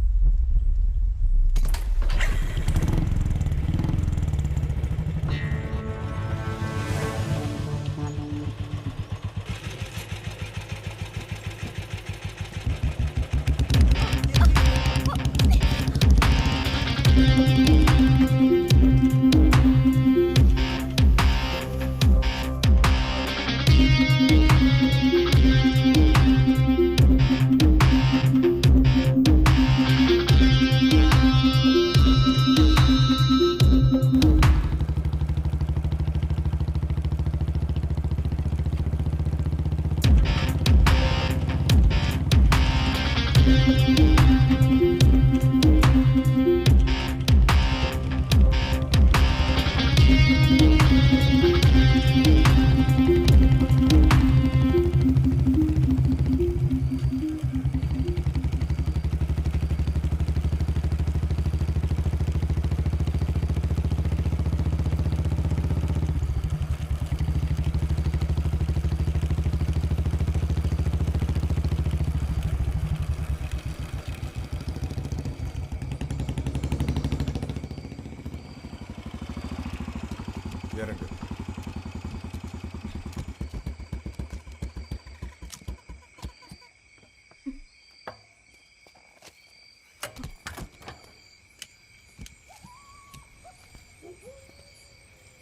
இறங்கு.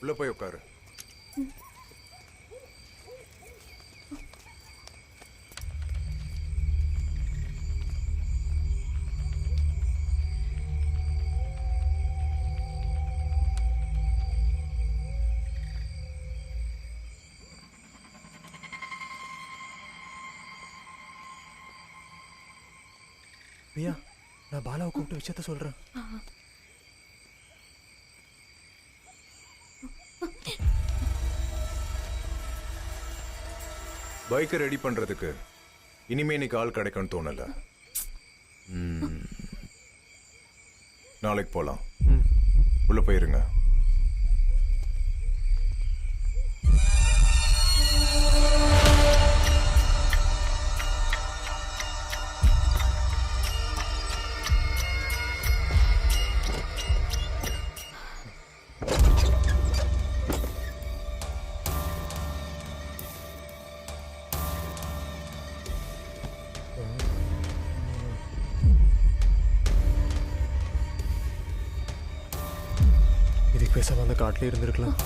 உள்ள போய் உட்காரு. பிரியா, நான் பாலாவை கூப்பிட்டு விஷயத்த சொல்றேன். பைக்கை ரெடி பண்றதுக்கு இனிமே இன்னைக்கு ஆள் கிடைக்கும்னு தோணல. நாளைக்கு போலாம். உள்ள போயிருங்க. இதுக்கு பேசாம அந்த காட்டிலே இருந்திருக்கலாம்.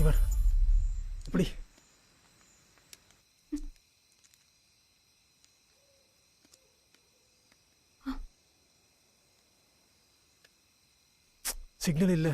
இவர் இப்படி சிக்னல் இல்ல.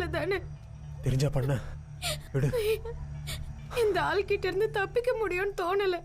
தெரியாமல தானே. தெரிஞ்சா பண்ண விடு. இந்த ஆள் கிட்ட இருந்து தப்பிக்க முடியும்னு தோணல.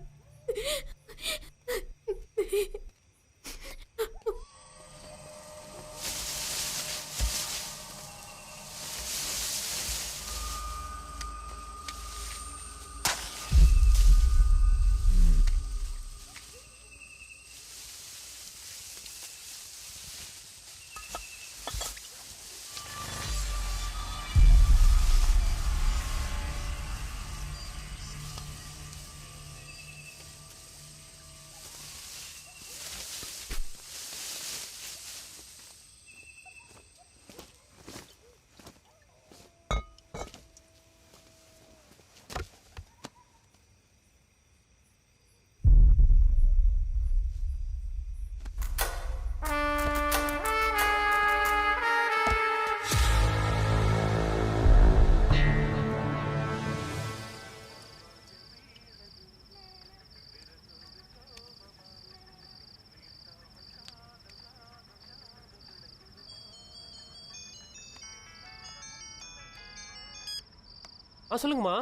சொல்லுங்கம்மா.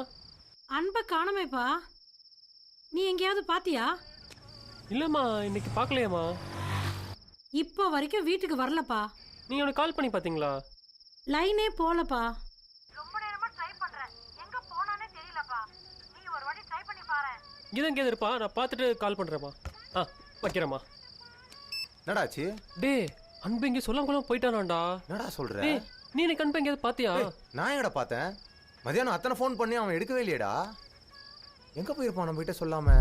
அன்பை காணமேப்பா. நீ எங்கேயாவது பாத்தியா? இல்லம்மா, இன்னைக்கு பார்க்கலையாம்மா. இப்போ வரைக்கும் வீட்டுக்கு வரலப்பா. நீங்க அவனுக்கு கால் பண்ணி பாத்தீங்களா? லைனே போலப்பா. ரொம்ப நேரமா ட்ரை பண்றேன். எங்க போனானே தெரியலப்பா. நீ ஒரு வாட்டி ட்ரை பண்ணி பாரு. இங்கதான் இங்கே இருப்பா. நான் பார்த்துட்டு கால் பண்றேம்மா. வைக்கிறேம்மா. என்னடாச்சு? டே, அன்பு இங்கே சொல்லாம போயிட்டானாண்டா. என்னடா சொல்ற? டேய், நீ எனக்கு அன்பு எங்கேயாவது பாத்தியா? நான் எங்கடா பார்த்தேன்? மதியானம் அத்தனை ஃபோன் பண்ணி அவன் எடுக்கவே இல்லையடா. எங்க போயிருப்பான் நம்ம கிட்ட சொல்லாம?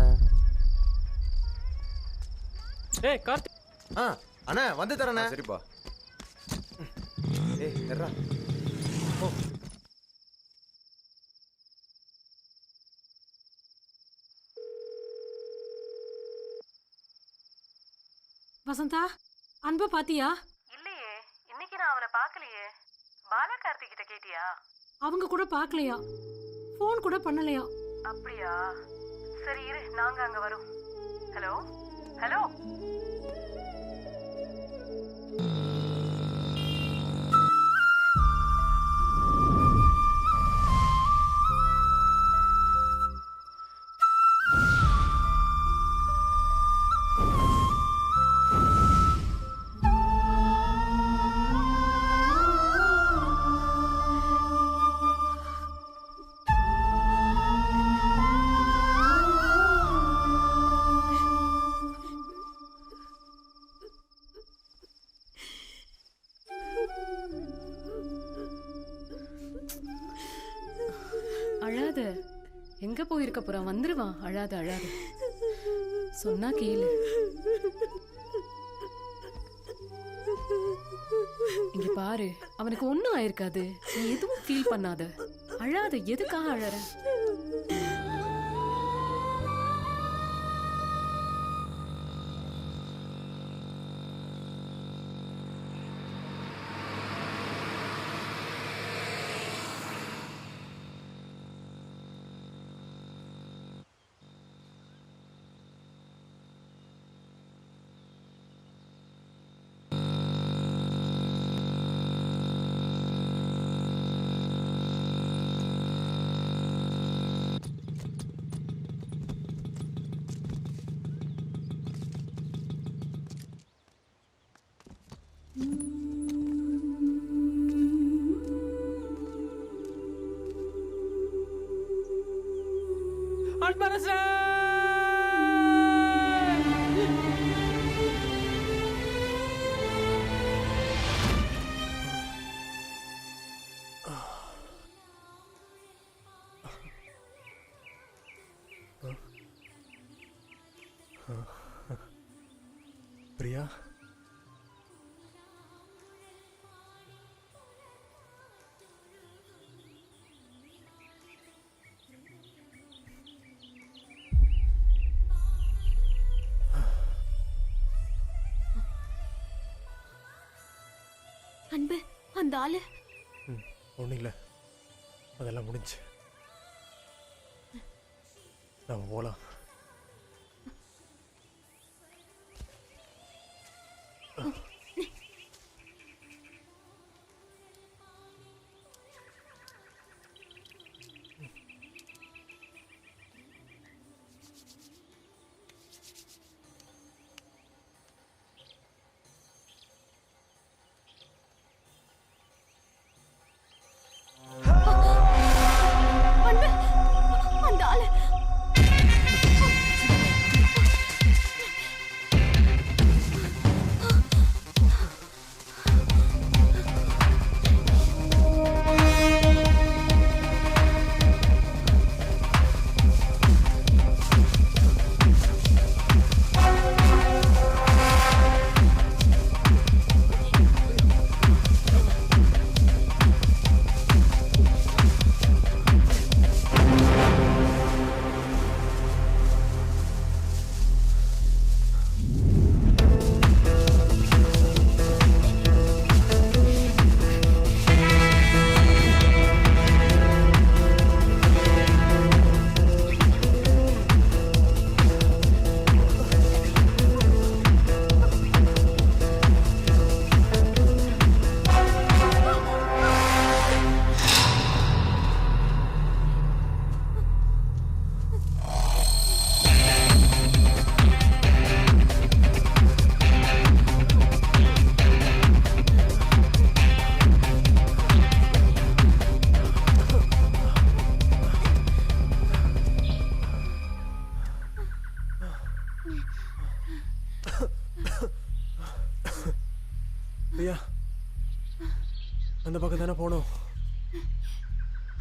ஏய் கார்த்திக். அண்ணா வந்து தரேண்ணே. சரிப்பா. ஏய் எர்ரா. ஓ வசந்தா, அன்பை பாத்தியா? இல்லையே, இன்னைக்கு நான் அவனை பார்க்கலையே. பாலா கார்த்திக் கிட்ட கேட்டியா? அவங்க கூட பார்க்கலையா, ஃபோன் கூட பண்ணலையா? அப்படியா? சரி இரு, நாங்க அங்க வரோம். Hello hello. அழாத. எங்க போயிருக்க போறான்? வந்துருவான். அழாத அழாத. சொன்னா கேளு. இங்க பாரு, அவனுக்கு ஒண்ணும் ஆயிருக்காது. நீ எதுவும் ஃபீல் பண்ணாத. அழாத. எதுக்காக அழற? பிரியா, அன்பு, அந்த ஆளு ஒன்றும் இல்லை, அதெல்லாம் முடிஞ்சு. நம்ம போகலாம். பிரியா அந்த பக்கம் தானே போகணும்.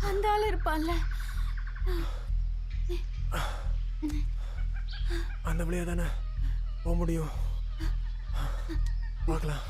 அந்த ஆள் இருப்பான்ல, அந்த வழியா தானே போக முடியும். பார்க்கலாம்.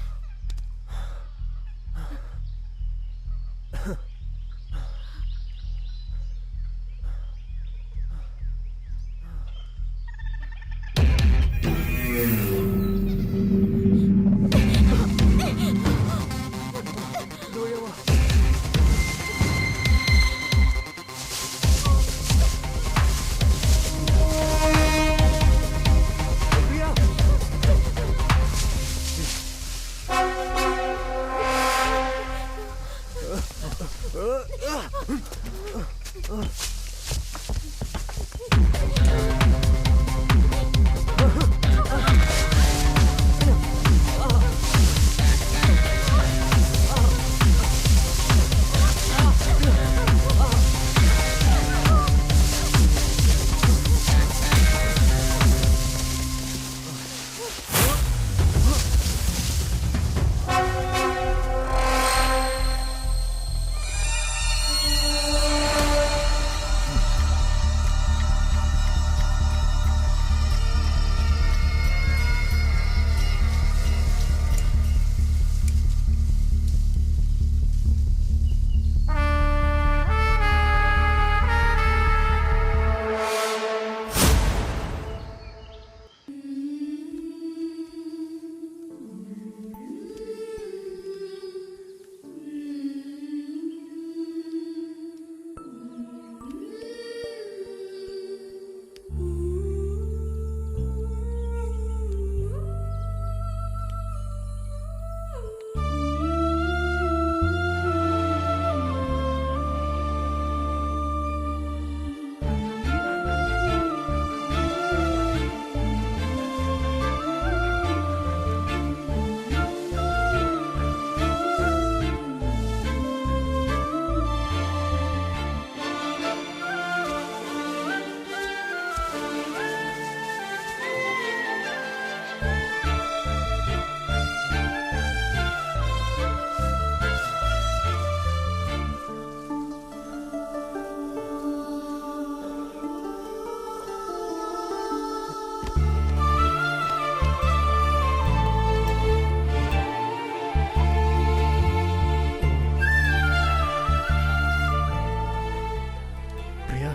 பிரியா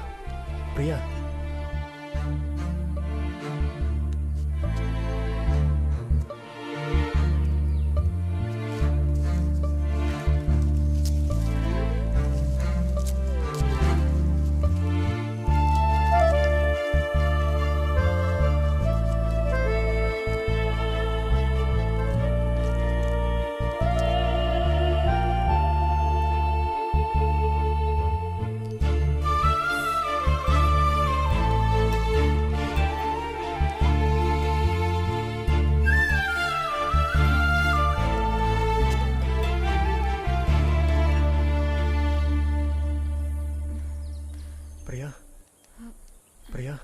பிரியா பிரியா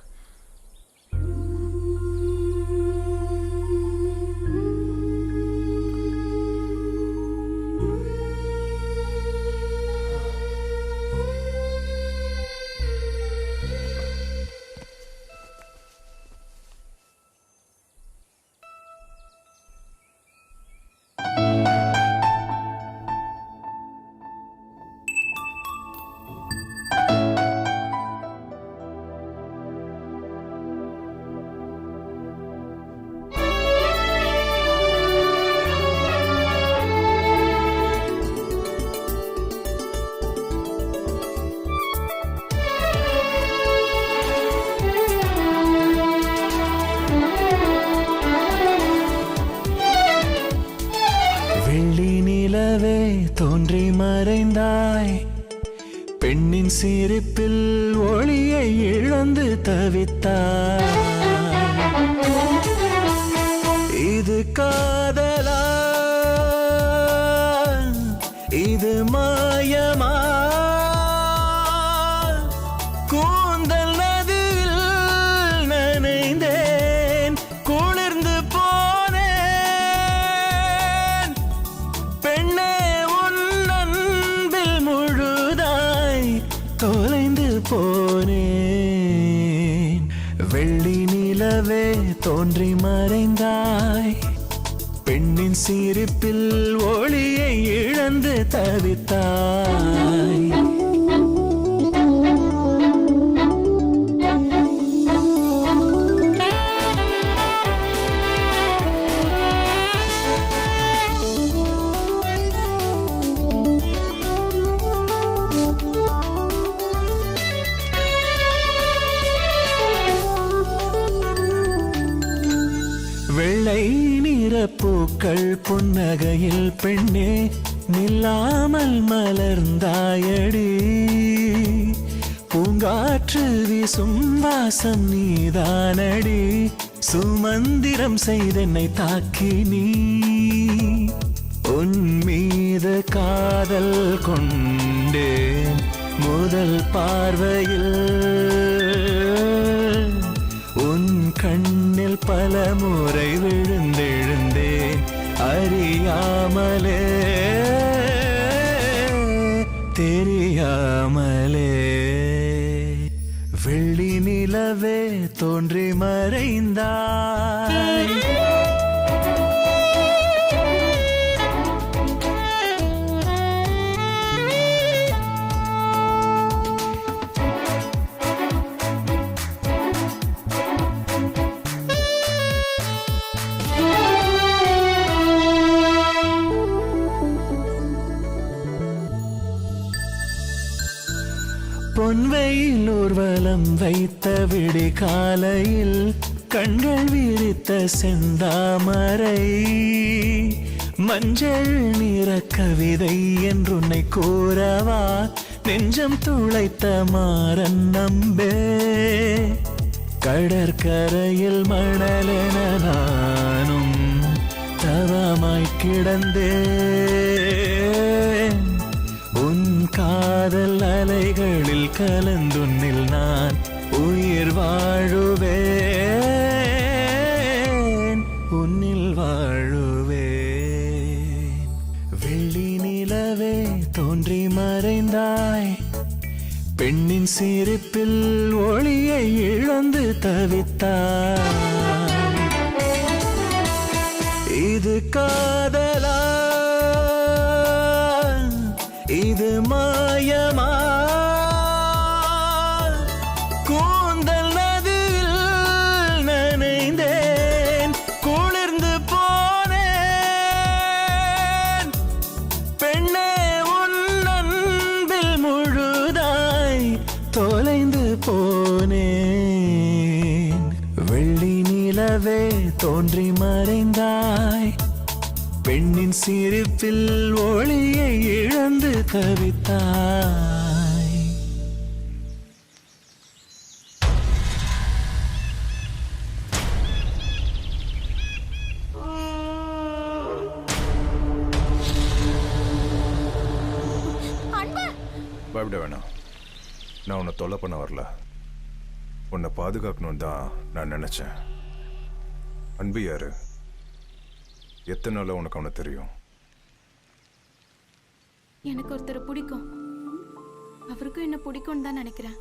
தோன்றி மறைந்தாய் பெண்ணின் சிரிப்பில் ஒளியை இழந்து தவித்தாய் இது காதலா இது மாயமா கூந்தல் நதியில் நனைந்தேன் குளிர்ந்து போனேன் வெள்ளி நிலவே தோன்றி மறைந்தாய், பெண்ணின் சிரிப்பில் ஒளியை இழந்து தவித்தாய். வெள்ளை நிற பூக்கள் புன்னகையில் பெண்ணே நில்லாமல் மலர்ந்தாயடி, பூங்காற்று வீசும் வாசம் நீதானடி, சுமந்திரம் செய்தென்னை தாக்கி நீ. உன் மீது காதல் கொண்டேன் முதல் பார்வையில், உன் கண்ணில் பல முறை விழுந்தெழுந்தேன் அறியாமலே தெரியாமலே. வெள்ளி நிலவே தோன்றி மறைந்தாய். பொன்வெயில் ஊர்வலம் வைத்த விடி காலையில் கண்கள் விரித்த செந்தாமரை, மஞ்சள் நிற கவிதை என்றுன்னை கூறவா நெஞ்சம் துளைத்த மாறன் நம்பே. கடற்கரையில் மணலென நானும் தவமாய் கிடந்தேன், உன் காதல் அலைகளில் கலந்துன்னில் நான் உயிர் வாழுவேன், உன்னில் வாழுவேன். வெள்ளி நிலவே தோன்றி மறைந்தாய், பெண்ணின் சிரிப்பில் ஒளியை இழந்து தவித்தாய். இது காதலா இது மாயமா, கூந்தல் நதியில் நனைந்தேன் குளிர்ந்து போனேன், பெண்ணே உன் அன்பில் முழுதாய் தொலைந்து போனேன். வெள்ளி நிலவே தோன்றி மறைந்தாய், பெண்ணின் சிரிப்பில் ஒளியை இழந்து தவித்தாய். பயப்பட வேணாம், நான் உன்னை தொல்லை பண்ண வரல, உன்னை பாதுகாக்கணும்னு தான் நான் நினைச்சேன். அன்பு யாரு? எத்தனை நாளா உனக்கு அவனை தெரியும்? எனக்கு ஒருத்தரை பிடிக்கும், அவருக்கும் என்ன பிடிக்கும்னு தான் நினைக்கிறேன்.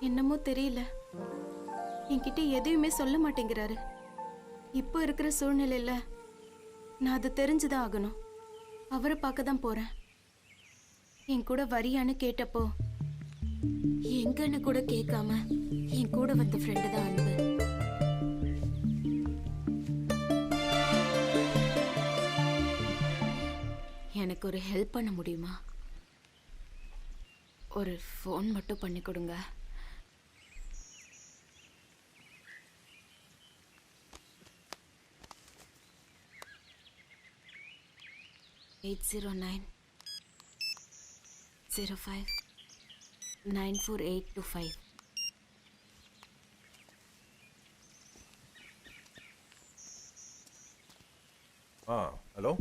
என்னமோ தெரியல, என்கிட்ட எதையுமே சொல்ல மாட்டேங்கிறாரு. இப்போ இருக்கிற சூழ்நிலையில நான் அது தெரிஞ்சுதான் ஆகணும். அவரை பார்க்க தான் போறேன். என் கூட வரியான்னு கேட்டப்போ எங்கன்னு கூட கேட்காம என் கூட வந்த ஃப்ரெண்டு தான் அன்பு. எனக்கு ஒரு ஹெல்ப் பண்ண முடியுமா? ஒரு ஃபோன் மட்டும் பண்ணி கொடுங்க. (809-05-94825) ஹலோ.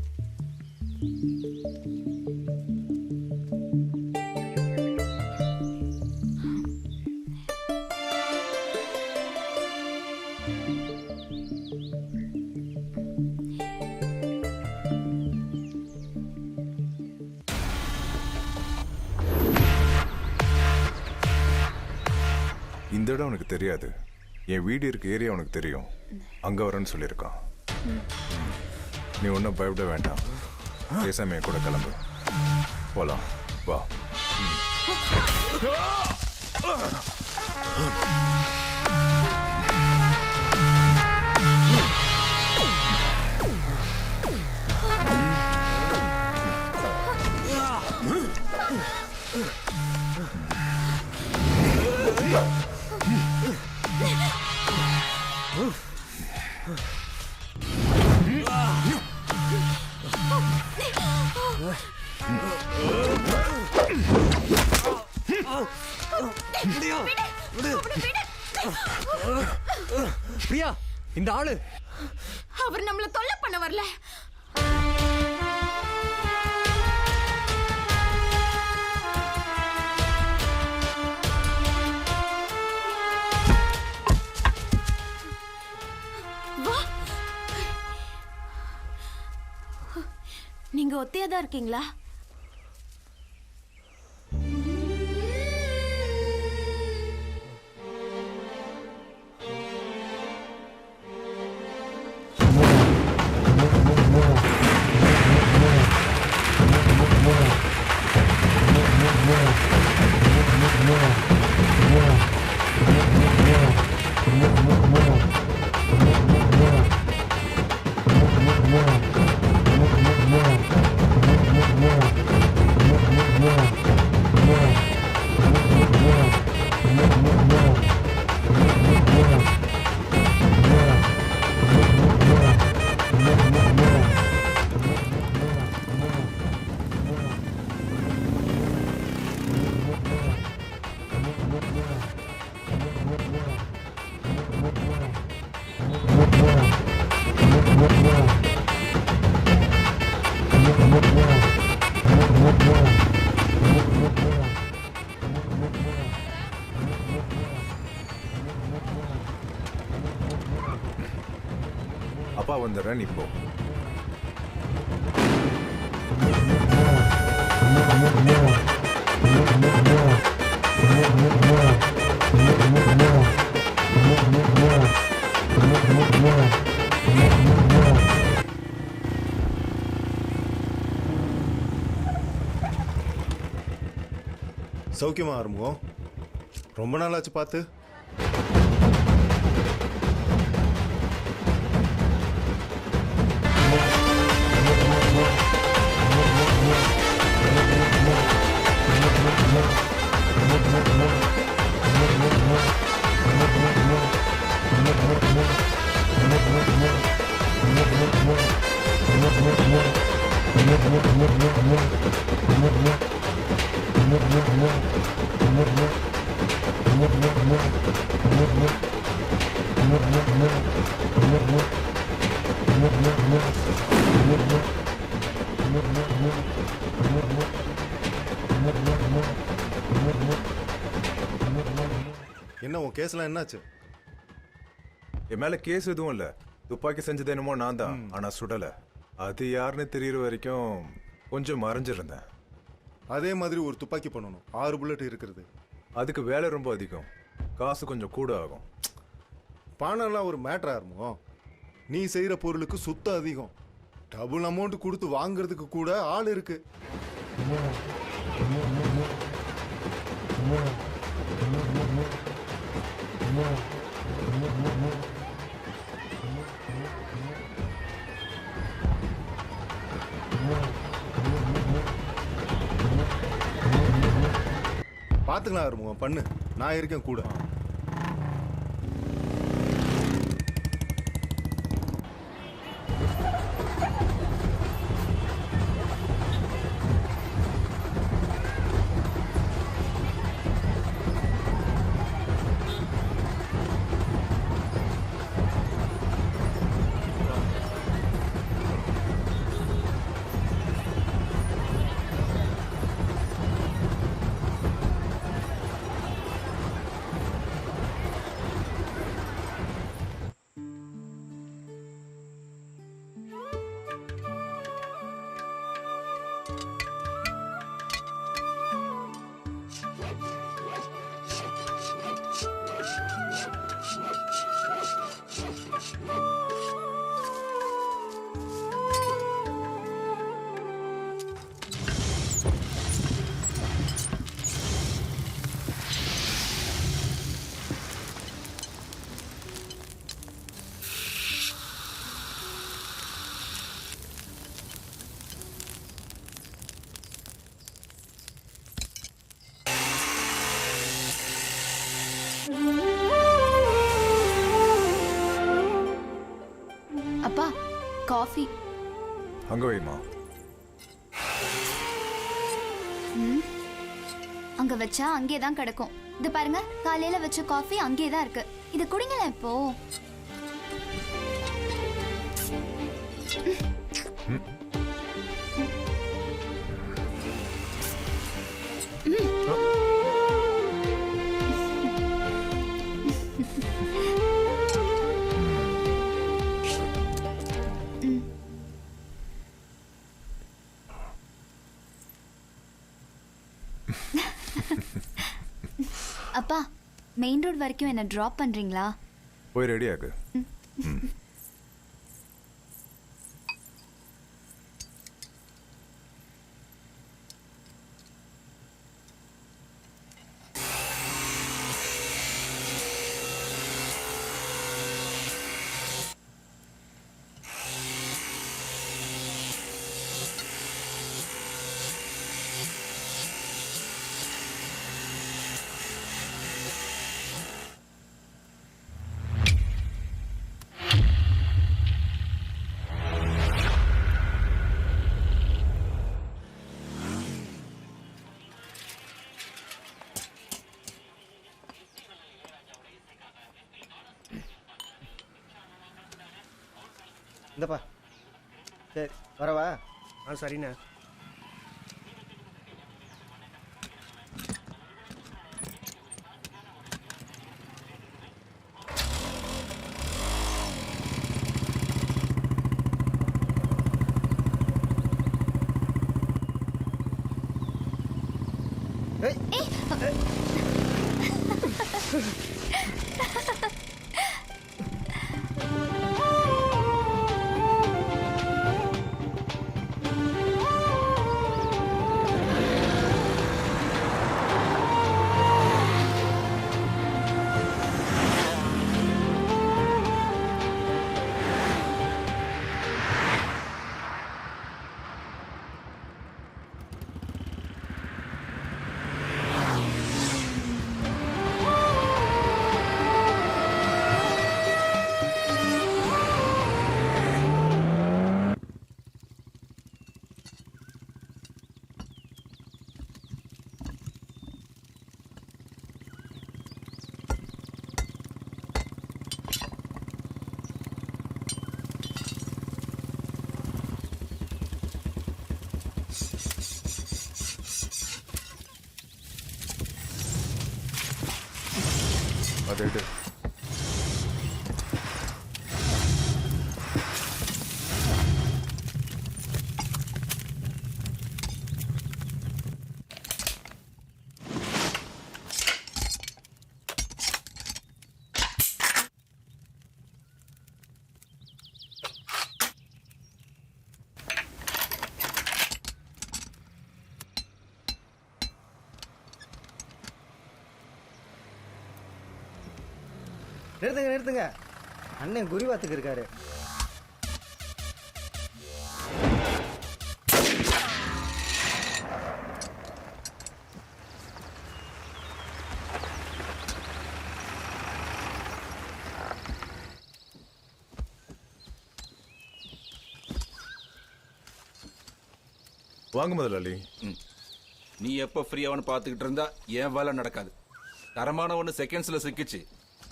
இந்த இடம் உனக்கு தெரியாது, என் வீடு இருக்க ஏரியா உனக்கு தெரியும், அங்க வரேன்னு சொல்லியிருக்கான். நீ ஒன்றும் பயப்பட வேண்டாம், பேசாம என் கூட கிளம்பு, போலாம் வா. பிரியா, இந்த ஆளு அவர் நம்மள தொல்லை பண்ண வரல. நீங்க ஒத்தையாதான் இருக்கீங்களா? அப்பா வந்துடுறேன், நீ போ. சௌக்கியமா ஆரம்பம்? ரொம்ப நாளாச்சு பார்த்து. என்ன உன் கேஸ்லாம் என்னாச்சு? என் மேல கேஸ் எதுவும் இல்ல. துப்பாக்கி செஞ்சது என்னமோ நான் தான், ஆனா சுடல. அது யாருன்னு தெரியற வரைக்கும் கொஞ்சம் மறைஞ்சிருந்தேன். அதே மாதிரி ஒரு துப்பாக்கி பண்ணணும், 6 புல்லட் இருக்கிறது. அதுக்கு வேலை ரொம்ப அதிகம், காசு கொஞ்சம் கூட ஆகும். பணம்லாம் ஒரு மேட்டர் ஆகுமோ? நீ செய்யற பொருளுக்கு சுத்தம் அதிகம். டபுள் அமௌண்ட் கொடுத்து வாங்குறதுக்கு கூட ஆள் இருக்கு. பாத்துக்கலாம் ஆரம்பம், பண்ணு, நான் இருக்கேன் கூட. அப்பா காஃபி. அங்க வைமா. அங்க வச்சா அங்கே தான் கிடக்கும். இது பாருங்க, காலையில வச்ச காஃபி அங்கே தான் இருக்கு. இது குடிங்களேன் இப்போ. அப்பா, மெயின் ரோட் வரைக்கும் என்ன டிராப் பண்றீங்களா? போய் ரெடி ஆகு. இந்தப்பா. சரி வரவா? சரிண்ணே. அதை எடு. நிறுத்துங்க நிறுத்துங்க. அண்ணன் குறிவாத்துக்கு இருக்காரு. வாங்க முதலாளி. நீ எப்போ ஃப்ரீயாவன்னு பார்த்துக்கிட்டு இருந்தா என் வேலை நடக்காது. தரமான ஒன்று செகண்ட்ஸில் சிக்கிச்சு.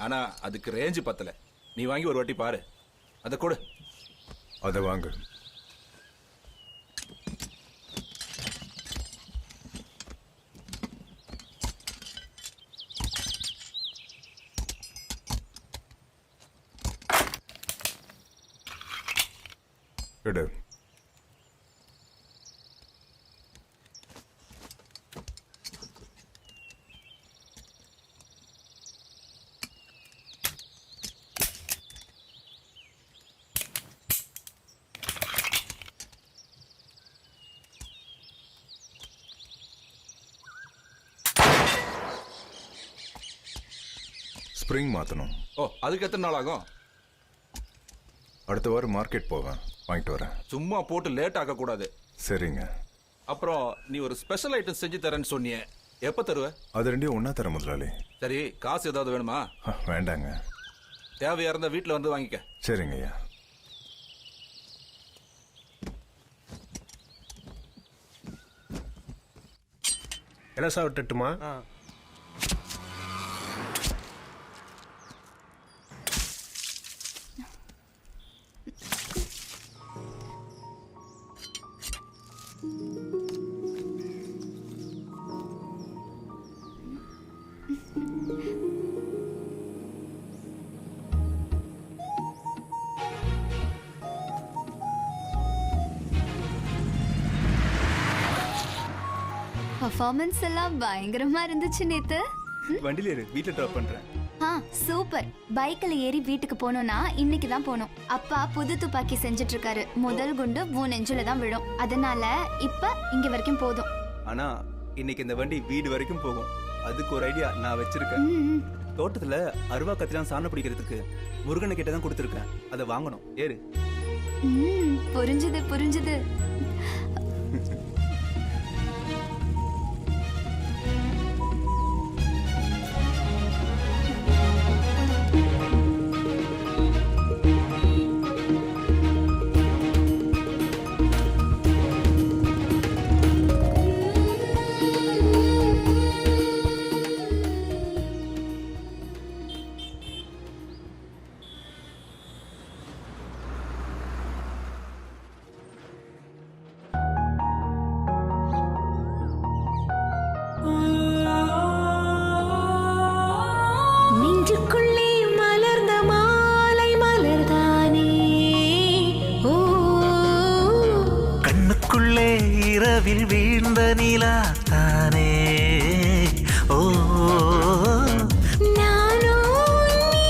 ஆனா அதுக்கு ரேஞ்சு பத்தல. நீ வாங்கி ஒரு வாட்டி பாரு. அதை கொடு. அதை வாங்க. எடு. ஸ்ப்ரிங் மாற்றணும். ஓ, அதுக்கு எத்தனை நாள் ஆகும்? அடுத்த வாரம் மார்க்கெட் போவேன், வாங்கிட்டு வரேன். சும்மா போட்டு லேட் ஆகக்கூடாது. சரிங்க. அப்புறம் நீ ஒரு ஸ்பெஷல் ஐட்டம் செஞ்சு தரேன்னு சொன்னியே, எப்போ தருவ? அது ரெண்டையும் ஒன்றா தர முதலாளி. சரி, காசு ஏதாவது வேணுமா? வேண்டாங்க. தேவையா இருந்தா வீட்டில் வந்து வாங்கிக்க. சரிங்க ஐயா. எலசா விட்டுட்டுமா? பர்ஃபார்மன்ஸ் எல்லாம் பயங்கரமா இருந்துச்சு நேத்து. வண்டியில ஏறு, வீட்டுல ட்ராப் பண்றேன். சூப்பர். பைக்ல ஏறி வீட்டுக்கு போனோம்னா இன்னைக்கு தான் போனோம். அப்பா புது துப்பாக்கி செஞ்சுட்டு இருக்காரு. முதல் குண்டு உன் நெஞ்சில தான் விழும். அதனால இப்ப இங்க வரைக்கும் போதும். ஆனா இன்னைக்கு இந்த வண்டி வீடு வரைக்கும் போகும். அதுக்கு ஒரு ஐடியா நான் வச்சிருக்கேன். தோட்டத்துல அருவா கத்திலாம் சாணம் பிடிக்கிறதுக்கு முருகனை கிட்ட தான் கொடுத்துருக்கேன். அதை வாங்கணும். ஏறு. புரிஞ்சுது புரிஞ்சுது. நெஞ்சுக்குள்ளே மலர்ந்த மாலை மலர்தானே, ஓ கண்ணுக்குள்ளே இரவில் வீழ்ந்த நிலா தானே, ஓ நானோ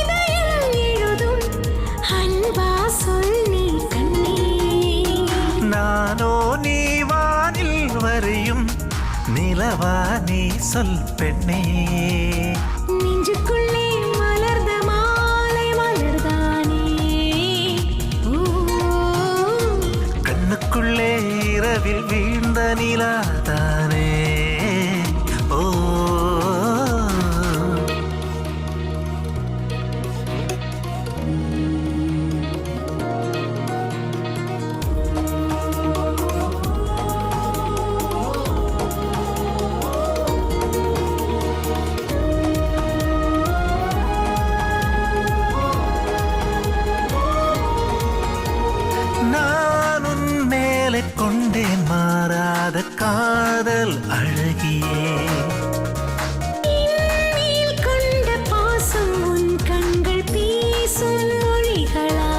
இதயம் எழுதும் அன்பா சொல் நீ கண்ணே, நானோ நீ வானில் வரையும் நிலவா நீ சொல் பெண்ணே, நெஞ்சுக்குள்ளே மலர்ந்த மாலை மலர்தானே, ஓ கண்ணுக்குள்ளே இரவில் வீழ்ந்த நிலாதானே, ஓ நான் உன் மேலே கொண்டேன் மாறாத காதல் அழகியே, நீல் கொண்ட பாசம் உன் கண்கள் பேசும் மொழிகளா,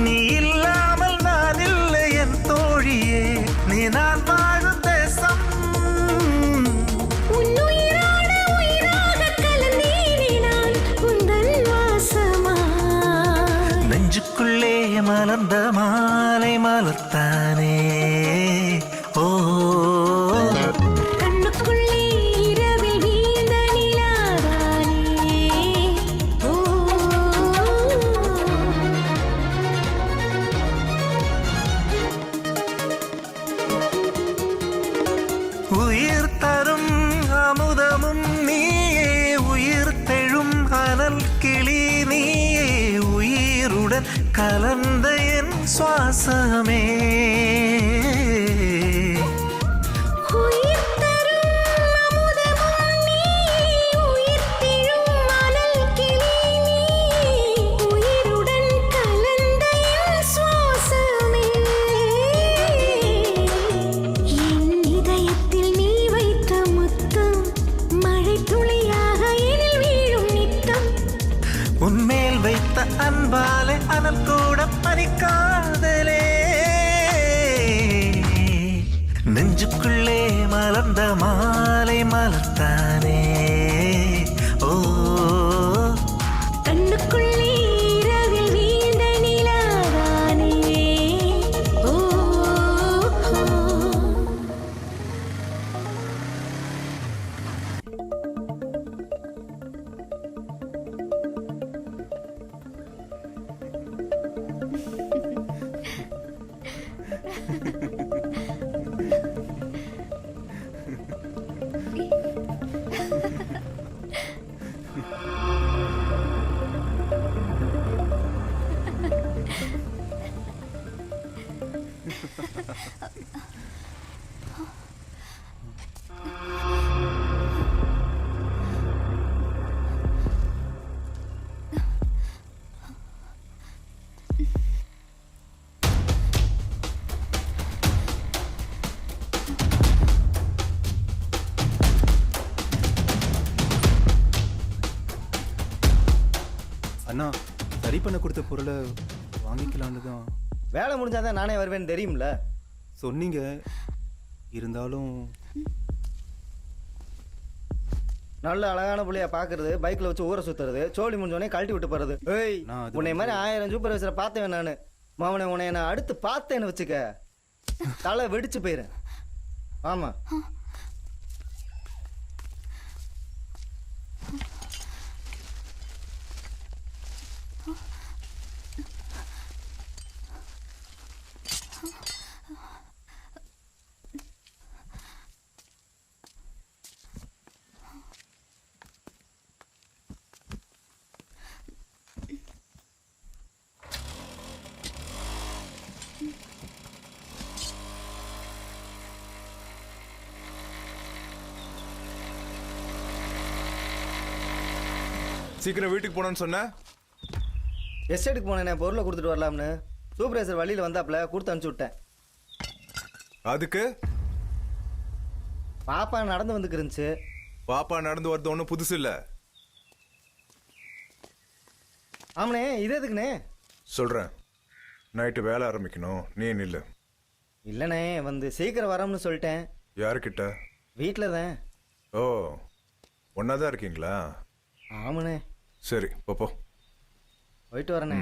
நீ இல்லாமல் நான் இல்லை என் தோழியே, நீ நான் வாழும் தேசம், உன் உயிரோடு உயிராக கலந்தேனே நான் உந்தன் வாசமா, நெஞ்சுக்குள்ளே மலர்ந்த மாலை மலர்த்தானே, ஓ கண்ணுக்குள்ளே இரவில் வீழ்ந்த நிலாதானே, ஓ உயிர் தரும் அமுதமும் நீயே, உயிர் தெழும் அனல் கிளி நீயே, உயிருடன் கலந்த என் சுவாசமே, உயிர் தரும் அமுதமும் நீயே, உயிர் தெழும் அனல் கிளி நீயே, உயிருடன் கலந்த என் சுவாசமே, என் இதயத்தில் நீ வைத்த முத்தம் மழை துளியாக எனில் வீழும் நித்தம், உன்மேல் வைத்த அன்பாலே அனல் கூட பறிக்காதலே, நெஞ்சுக்குள்ளே மலர்ந்த மாலை மலர்த்தானே, ஓ கண்ணுக்குள்ளே இரவில் வீழ்ந்த நிலாதானே, ஓ அண்ணா சரி பண்ண கொடுத்த பொருளை வாங்கிக்கலான்னு தான் வேலை முடிஞ்சாதான் நானே வருவேன்னு தெரியும்ல. சொன்னீங்க. இருந்தாலும் நல்ல அழகான புள்ளைய பாக்குறது, பைக்ல வச்சு ஊரை சுத்துறது, சோழி முடிஞ்சோடனே கழட்டி விட்டு போறது. ஏய், உன்னை மாதிரி 1000 சூப்பர்வைசரை பார்த்தேன் நானு. மாவனை உன்னை நான் அடுத்து பார்த்தேன்னு வச்சுக்க, தலை வெடிச்சு போயிரு. ஆமா. சீக்கிரம் வீட்டுக்கு போனோன்னு சொன்ன. எஸ்டேட்டுக்கு போனேன், பொருளை கொடுத்துட்டு வரலாம்னு. சூப்பர்வைசர் வழியில் வந்தாப்புல கொடுத்து அனுப்பிச்சு விட்டேன். அதுக்கு பாப்பா நடந்து வந்துக்கு இருந்துச்சு. பாப்பா நடந்து வரது ஒன்றும் புதுசு இல்லை. ஆமாண்ணே, இது எதுக்குண்ணே? சொல்கிறேன், நைட்டு வேலை ஆரம்பிக்கணும், நீ நில்லு. இல்லைண்ணே, வந்து சீக்கிரம் வரோம்னு சொல்லிட்டேன். யாருக்கிட்ட? வீட்டில் தான். ஓ, ஒன்றா தான் இருக்கீங்களா? ஆமாண்ணே. சரி, போ. போயிட்டு வரேண்ணே.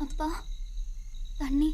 அப்பா, தண்ணி.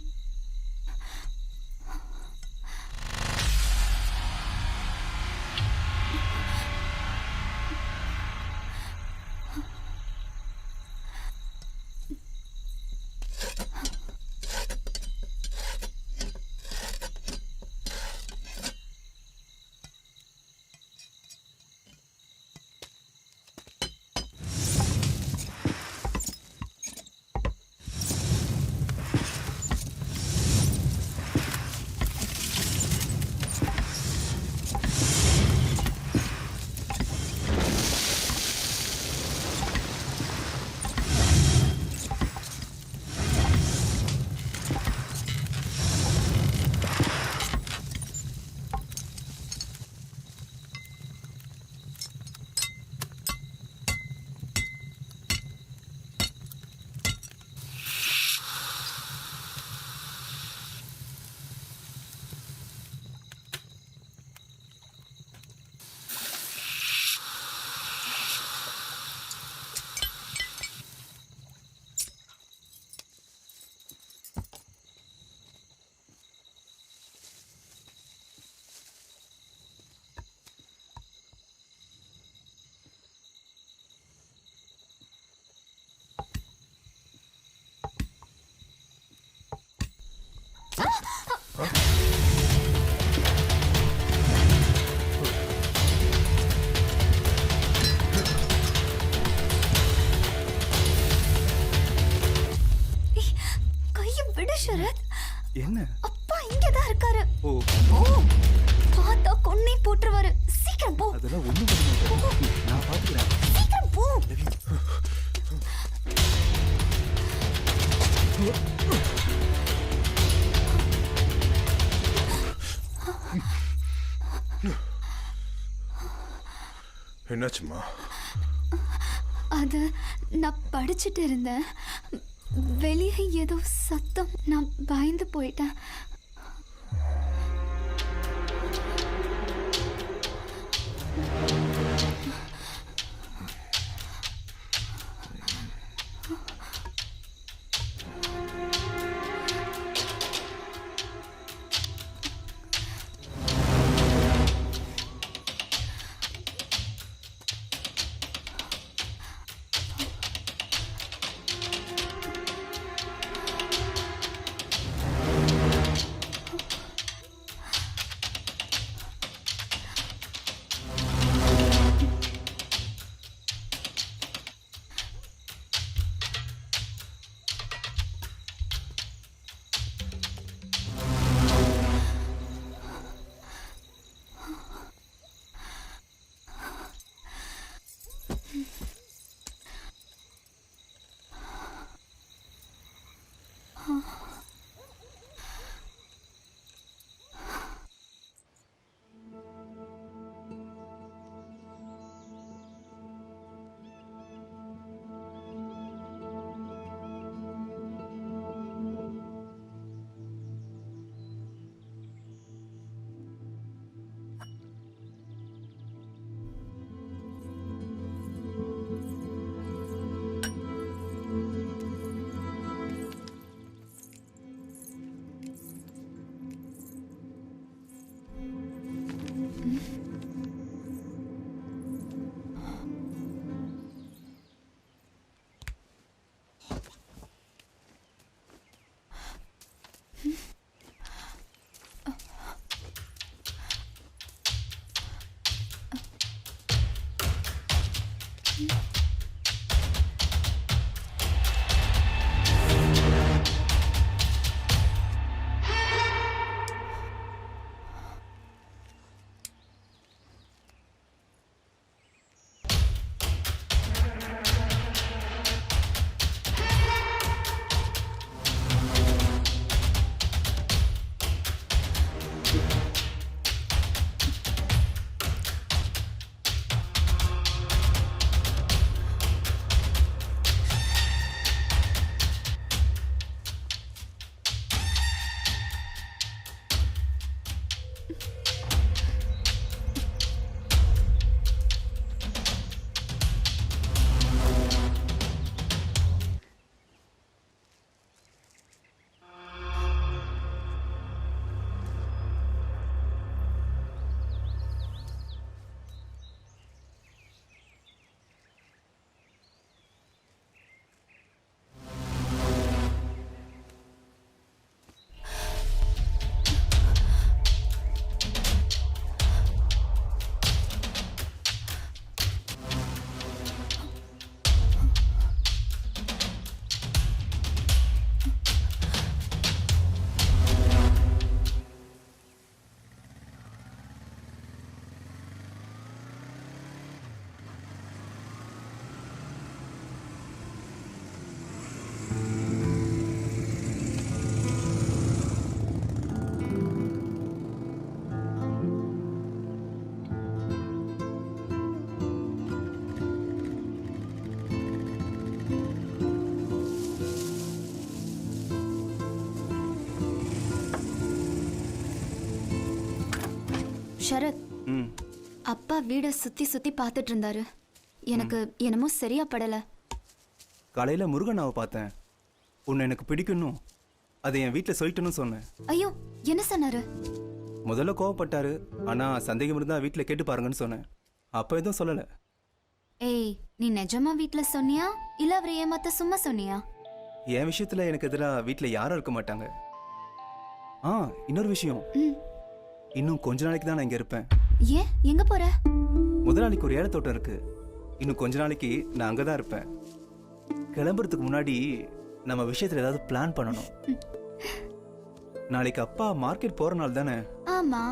கையை விடு சரத், என்ன? அப்பா இங்கதான் இருக்காரு. ஓ ஓ, பார்த்தா கொன்னே போட்டுருவாரு. சீக்கிரம் போ. அதெல்லாம் ஒண்ணும் பண்ண மாட்டேன். நான் பாத்துக்கிறேன். சீக்கிரம் போ. என்னாச்சுமா? அது நான் படிச்சுட்டு இருந்தேன். வெளியே ஏதோ சத்தம், நான் பயந்து போயிட்டேன். சரத், அப்பா வீட சுத்தி சுத்தி பார்த்துட்டு இருந்தாரு. எனக்கு என்னமோ சரியா படல. காலையில முருகனாவை பார்த்தேன். உன்னை எனக்கு பிடிக்கணும், அதை என் வீட்டில் சொல்லிட்டேன்னு சொன்னேன். ஐயோ, என்ன சொன்னாரு? முதல்ல கோவப்பட்டாரு, ஆனா சந்தேகம் இருந்தா வீட்டில் கேட்டு பாருங்கன்னு சொன்னேன். அப்ப எதுவும் சொல்லல. ஏய், நீ நிஜமா வீட்ல சொன்னியா இல்ல அவரை ஏமாத்த சும்மா சொன்னியா? என் விஷயத்துல எனக்கு எதிராக வீட்டில் யாரும் இருக்க மாட்டாங்க. இன்னொரு விஷயம், இன்னும் கொஞ்ச நாளைக்கு தான் நான் இங்க இருப்பேன். ஏன், எங்க போற? முதலாளிக்கு ஒரு ஏலத்தோட்டம் இருக்கு. இன்னும் கொஞ்ச நாளைக்கு நான் அங்கதான் இருப்பேன். கிளம்புறதுக்கு முன்னாடி நம்ம விஷயத்துல ஏதாவது பிளான் பண்ணணும். நாளைக்கு அப்பா மார்க்கெட் போற நாள் தானே? ஆமா.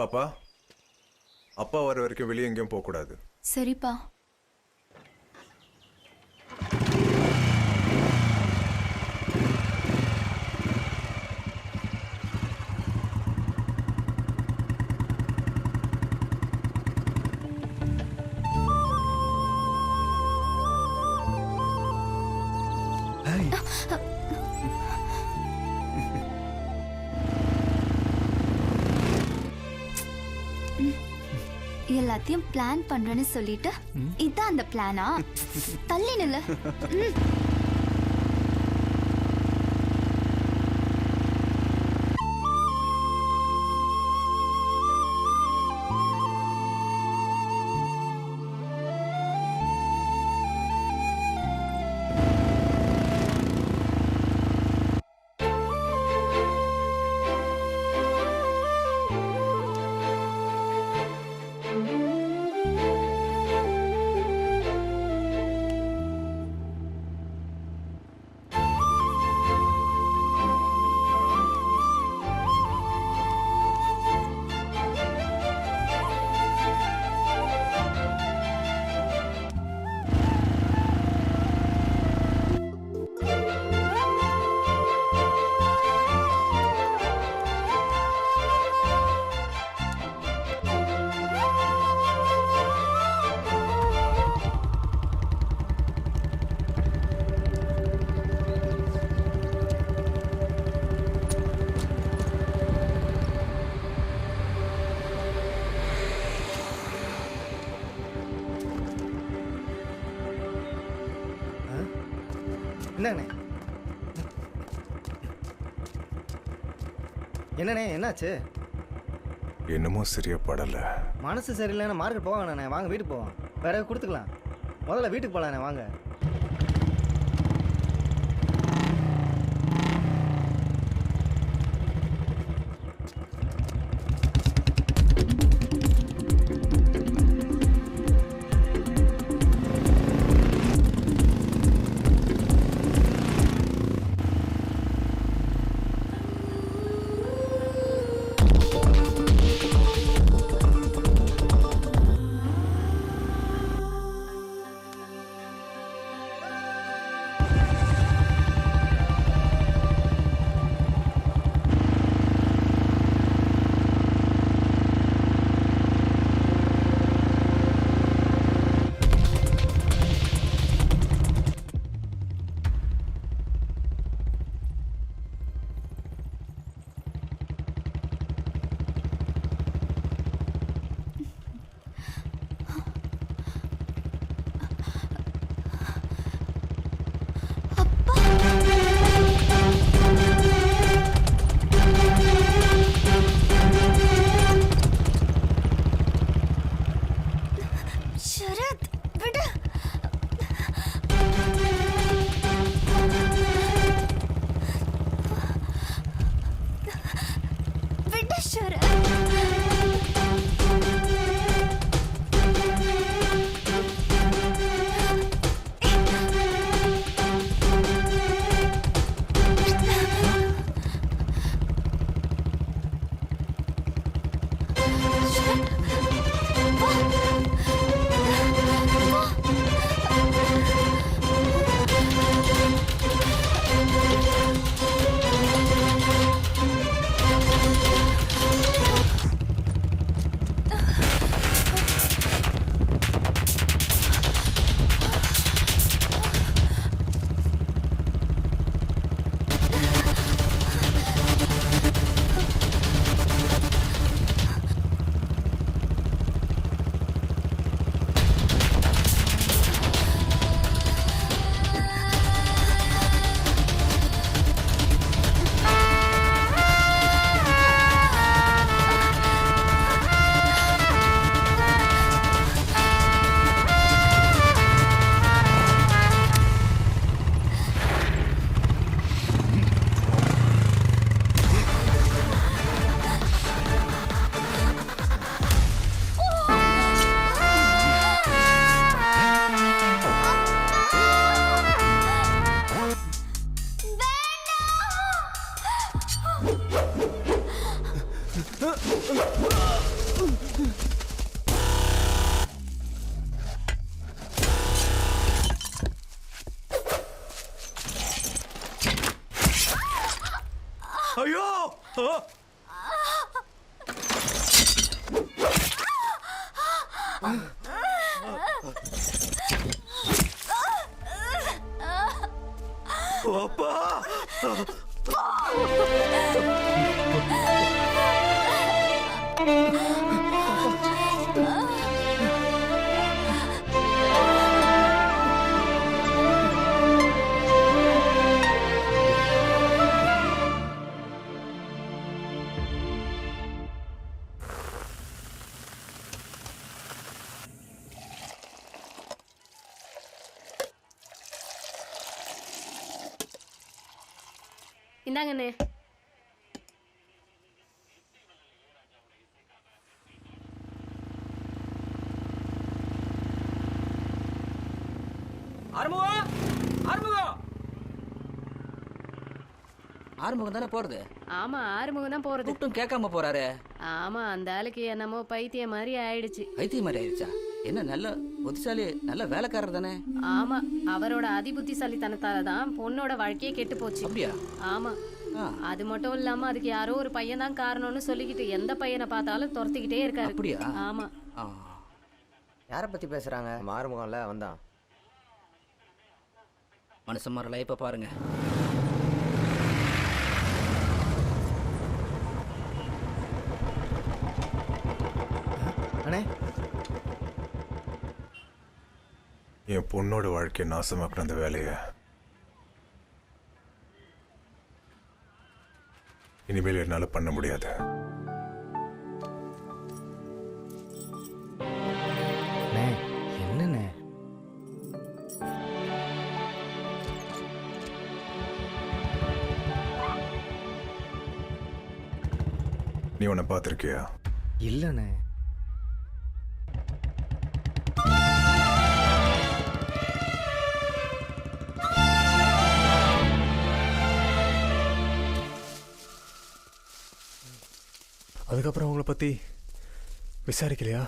பாப்பா, அப்பா வர வரைக்கும் வெளியே எங்கேயும் போகக்கூடாது. சரிப்பா. எல்லாத்தையும் பிளான் பண்றேன்னு சொல்லிட்டு இதான் அந்த பிளானா? தள்ளி நில்லு. என்னண்ணே என்னண்ணே என்னாச்சு? என்னமோ சரியா படல. மனசு சரியில்லைன்னா மார்க்கெட் போவாங்கண்ணே. வாங்க வீட்டுக்கு போவோம். வேற கொடுத்துக்கலாம். முதல்ல வீட்டுக்கு போகலாண்ணே வாங்க. ஐயோ அப்பா இந்தாங்கண்ணே. ஆறுமுகம் தானே போறது? ஆமா, ஆறுமுகம் தான் போறது. கூட்டம் கேட்காம போறாரு. ஆமா, அந்த ஆளுக்கு என்னமோ பைத்தியம் மாதிரி ஆயிடுச்சு. பைத்தியம் மாதிரி ஆயிடுச்சா? என்ன நல்ல புத்திசாலி, நல்ல வேலைக்காரர் தானே. ஆமா, அவரோட அதிபுத்திசாலித்தனத்தால தான் பொண்ணோட வாழ்க்கையே கெட்டு போச்சு. அப்படியா? ஆமா. அது மட்டும் இல்லாம அதுக்கு யாரோ ஒரு பையன் தான் காரணம்னு சொல்லிக்கிட்டு எந்த பையனை பார்த்தாலும் துரத்திக்கிட்டே இருக்காரு. அப்படியா? ஆமா. யார பத்தி பேசுறாங்க? ஆறுமுகம்ல வந்தான். மனுஷன் மாதிரி லைஃப்பை பாருங்க. அண்ணே, என் பொண்ணோட வாழ்க்கையை நாசமாக்குன அந்த வேலையை இனிமேல் என்னால பண்ண முடியாது. என்னண்ணே? நீ உன்னை பார்த்திருக்கியா? இல்லண்ணே. அதுக்கப்புறம் அவங்கள பத்தி விசாரிக்கலையா?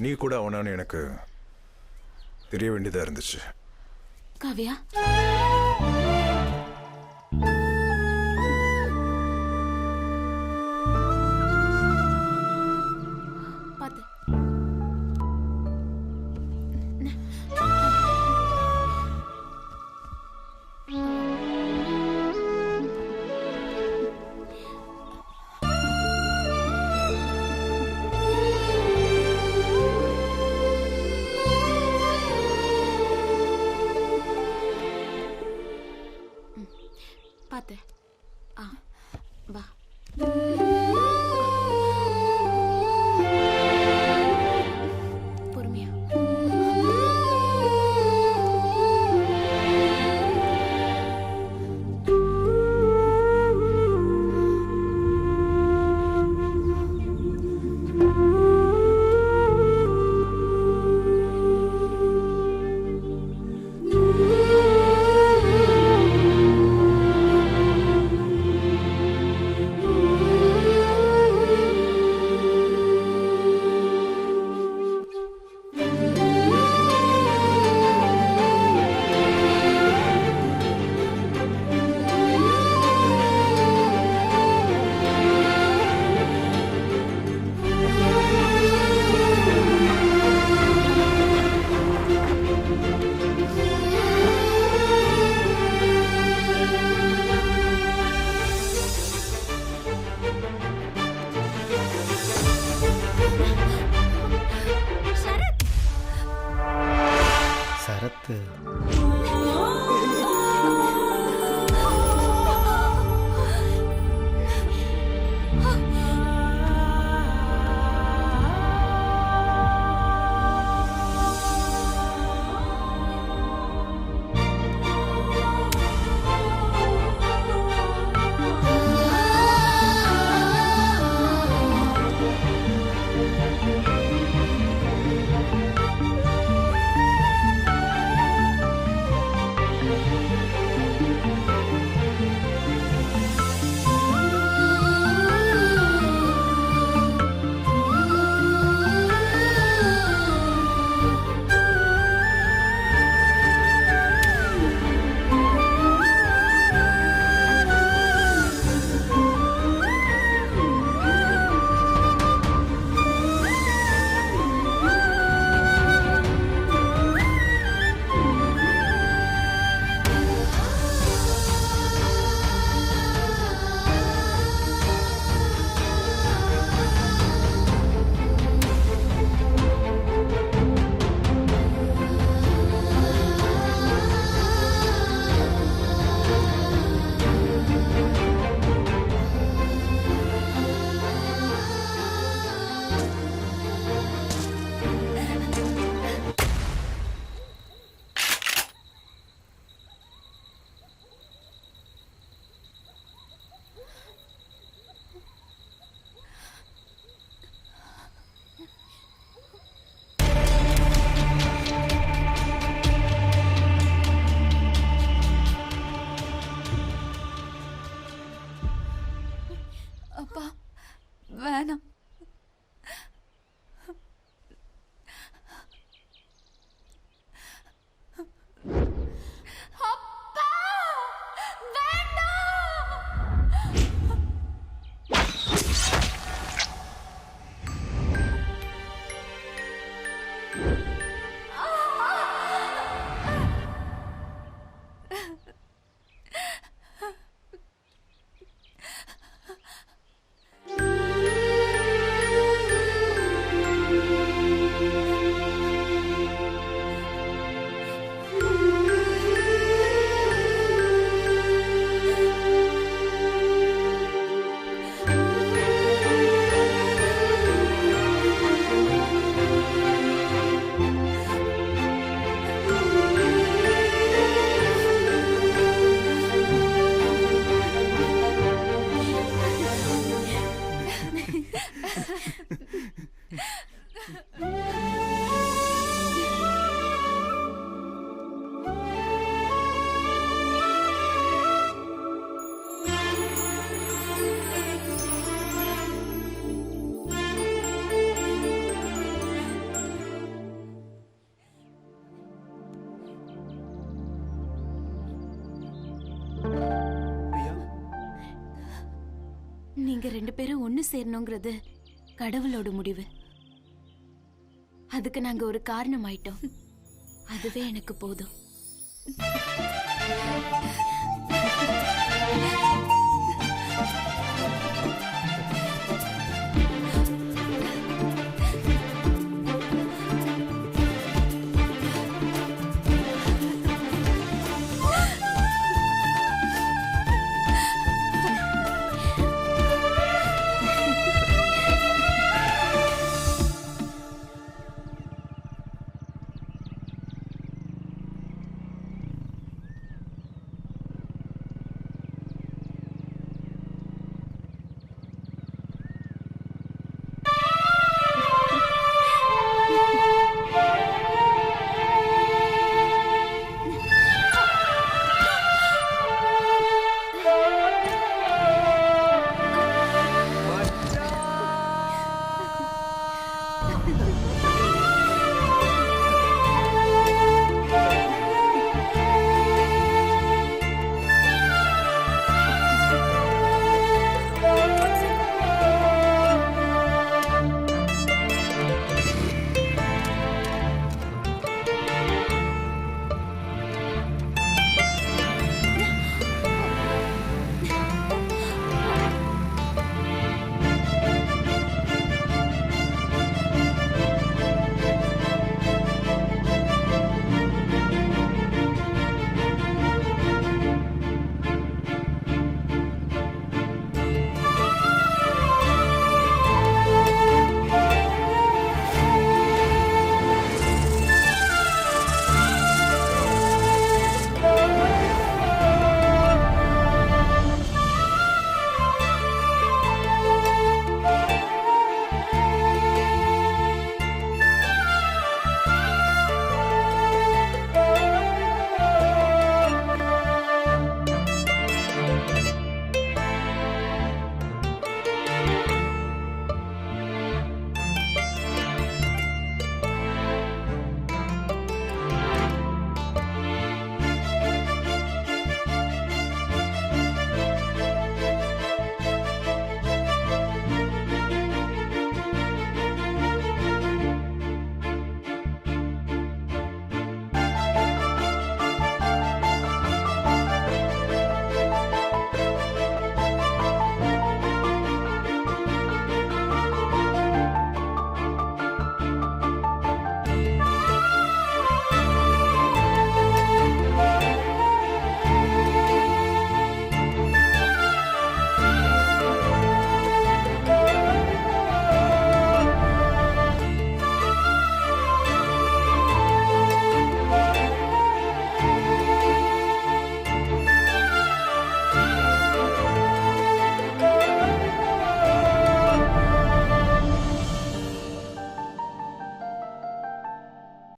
நீ கூட அவனான்னு எனக்கு தெரிய வேண்டியதா இருந்துச்சு. காவியா, பாத்து. இருக்கு. அப்பா வேணாம். நீங்க ரெண்டு பேரும் ஒண்ணு சேரணுங்கிறது கடவுளோட முடிவு. அதுக்கு நாங்க ஒரு காரணம் ஆயிட்டோம். அதுவே எனக்கு போதும்.